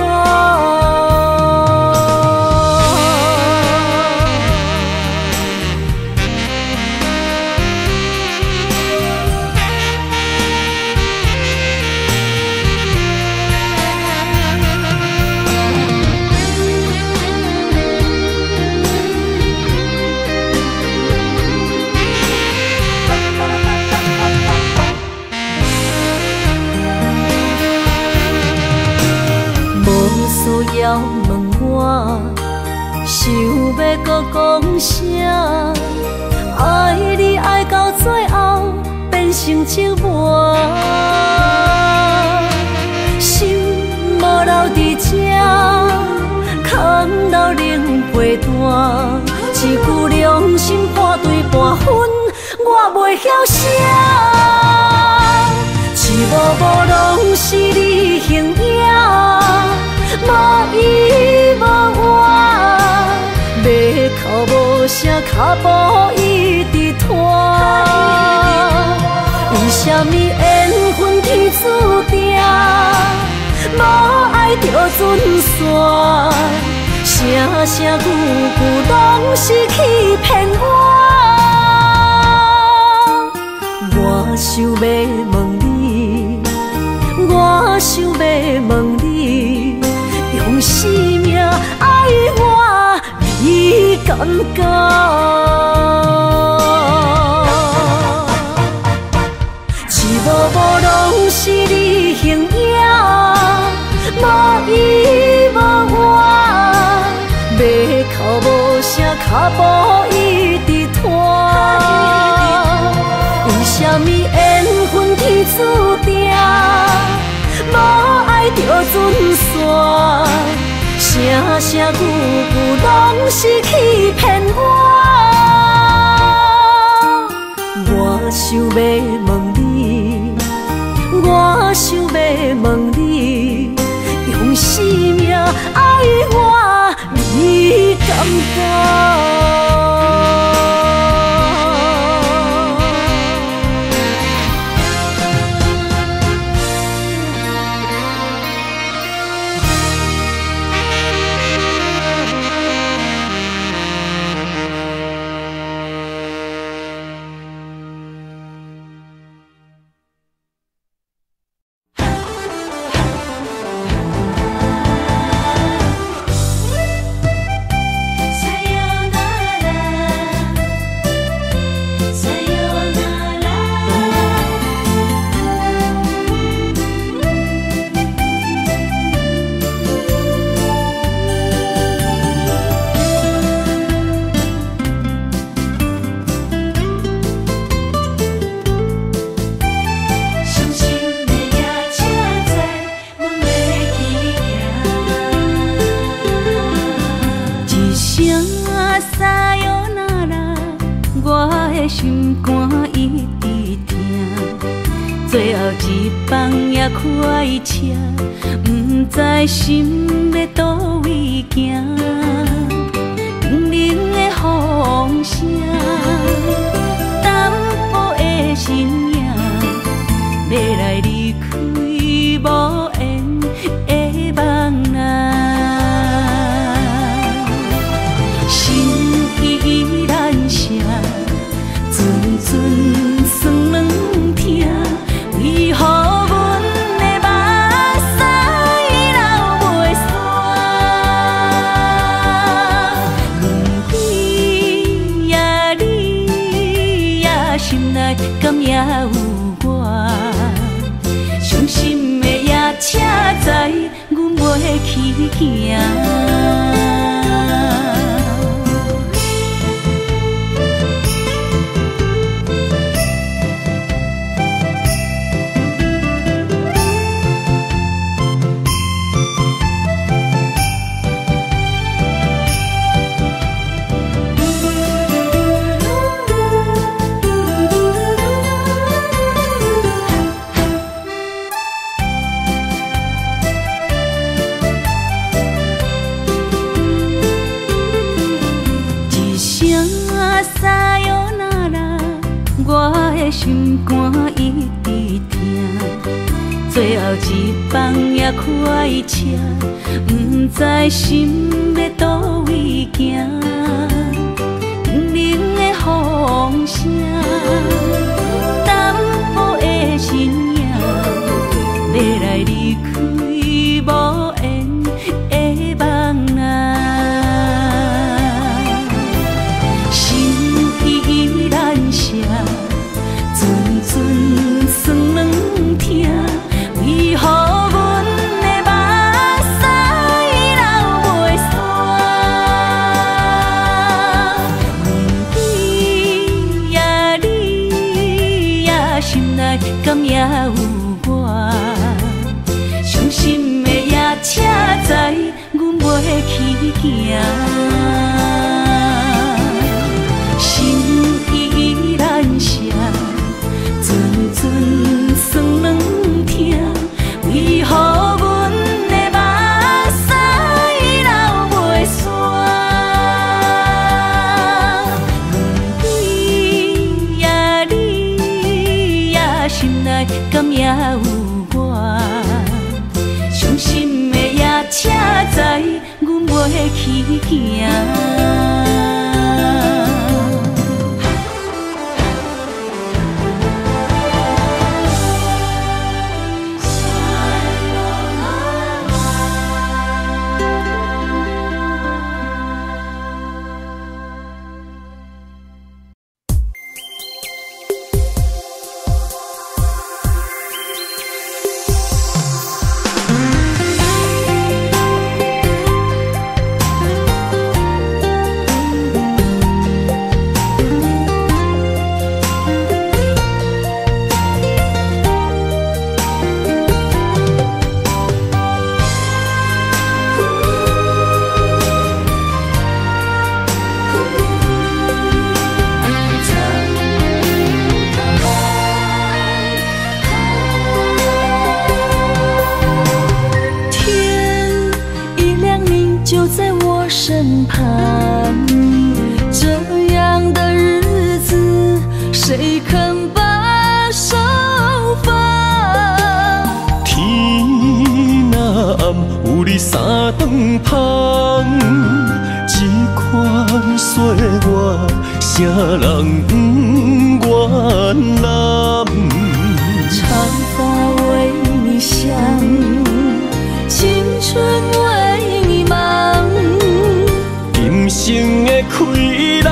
要问我，想要搁讲啥？爱你爱到最后变成寂寞，心无留伫这，空留冷陪伴。一句良心半对半分，我袂晓写。一幕幕拢是你形影。无依无我，要哭无声，脚步一直拖。为什么缘分天注定，无爱就准线？声声句句拢是欺骗我。我想要问你，我想要问你。用生命爱我，你敢敢？一幕幕拢是你形影，无依无我，要哭无声，脚步一直拖。为什么缘分天注定，无爱就准线？声声句句拢是欺骗我。我想要问你，我想要问你，用生命爱我，你敢敢？放也开车，不知心要倒位行。冷冷的风声，淡薄的身影，要来离开无缘的梦啊。心依然舍，阵阵酸软痛，为何阮的目屎流袂煞？轮回呀，你呀，心内敢也有我？伤心的夜车载，阮袂去行。心肝一直疼，最后一放也开车，不知心要倒位行。冷冷的风声，淡薄的身影，要来离开无缘的梦啊。心依然舍。阵酸软痛，为何阮的目屎流袂煞？轮回呀，你呀，心内敢也有我？伤心的夜车载，阮袂去行。心依然舍。阵阵酸软痛，为何阮的目屎流袂煞？轮回呀，你呀，心内敢也有我？伤心的夜车载，阮袂去行。身旁，这样的日子谁肯把手放？天若暗，有你三顿芳，这款岁月，啥人不愿揽？长发为你香，青春为你忙。今生的快乐，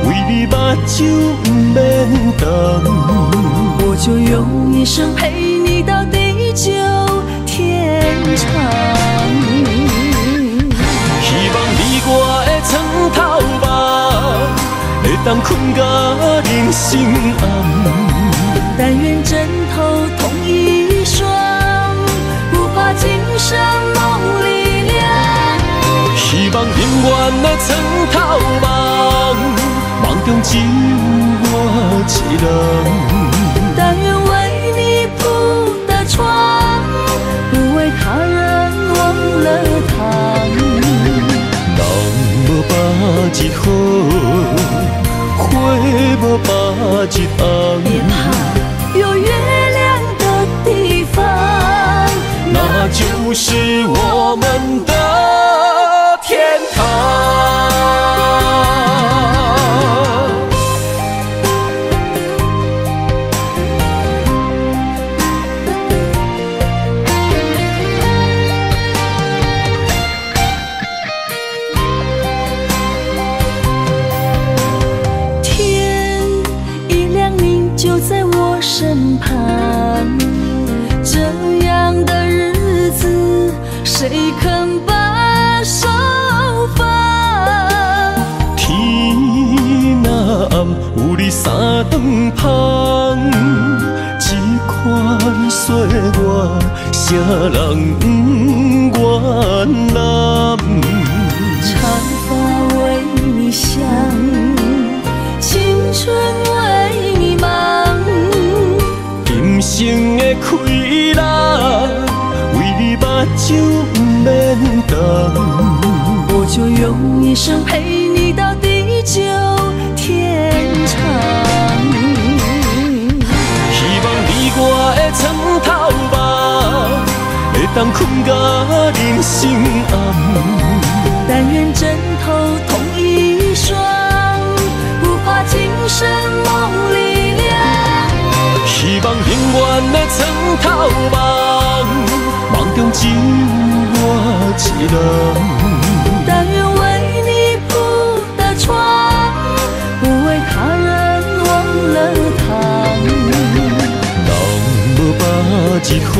为你目睭不免干。我就用一生陪你到地久天长。希望你我的床头梦，会当困到人生暗。但愿枕头同一双，不怕今生梦里凉。希望永远的床头梦，梦中只有我一人。但愿为你谱就是我们的天堂。天一亮，你就在我身旁。这样的日子，谁肯把手放？天若暗，有你三顿芳，这款岁月，谁人不愿揽？长发为你香，青春为你忙。今生的快乐，为你目睭不免干。我就用一生陪你到地久天长。希望你我的床头梦，会当困到人生暗。但愿枕头同一双，不怕今生梦里凉。希望永远的床头梦，梦中只有我一人。但愿为你铺的床，不为他人忘了躺。人无百日好，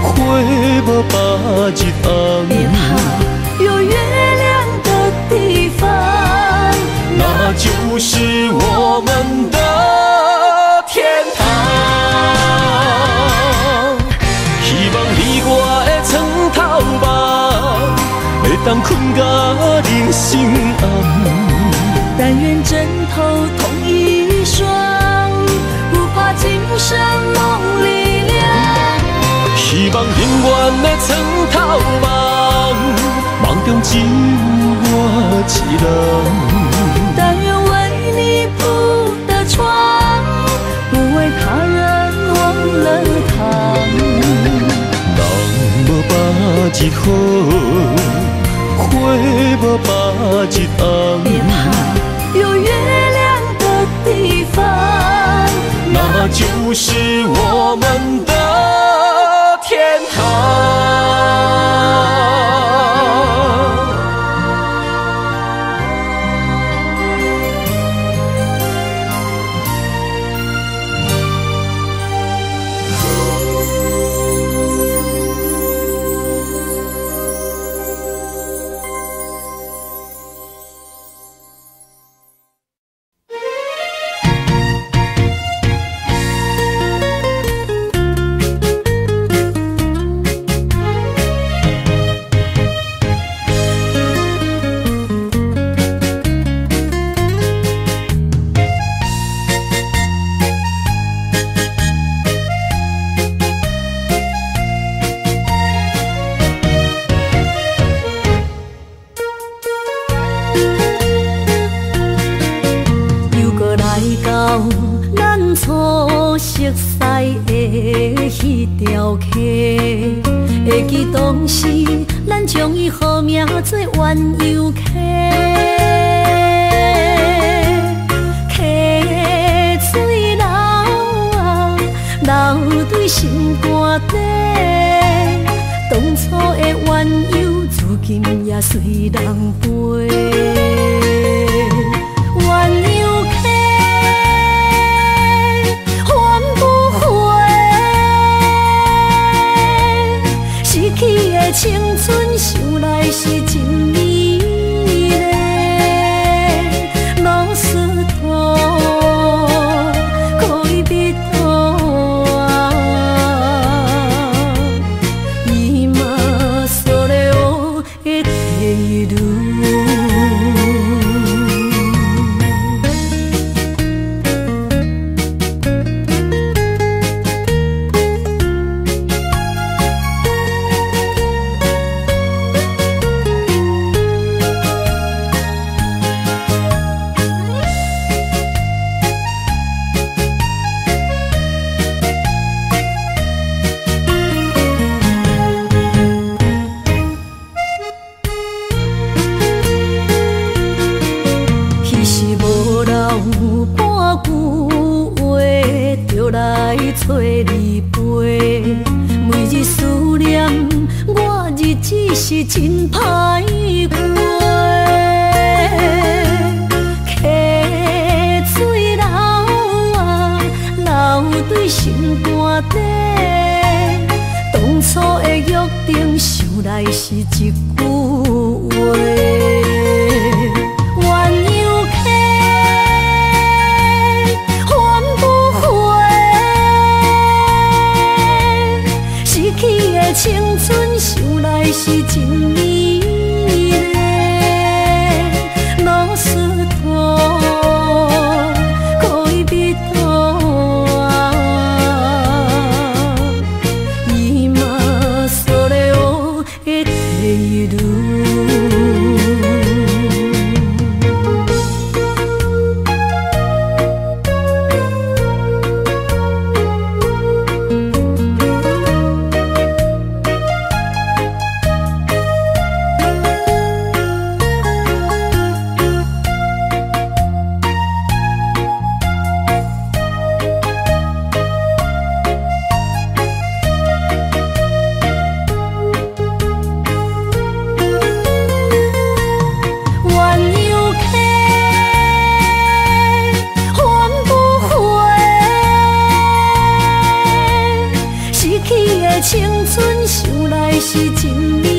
花无百日红。别怕有月亮的地方，那就是我们的天堂。希望你我的床头梦，会当困到人生暗。但愿枕头同一双，不怕今生梦里凉。希望永远的床头梦，梦中只有我一人。但愿为你铺的床，不为他人忘了躺。人无百日好，花无百日红。别怕有月亮的地方，那就是我们的天堂。会记当时，咱将伊号名做鸳鸯溪，溪水流啊，流对心肝底。当初的鸳鸯，如今也随人飞。鸳鸯溪。 青春想来是真美丽，老师徒可以比途啊，今所了的地路。做离别，每日思念，我日子是真歹过。溪水流啊，流对心肝底。当初的约定，想来是一句话。青春想来是真美丽，老师徒可以比多啊，伊嘛所了的地路。青春想来是真美。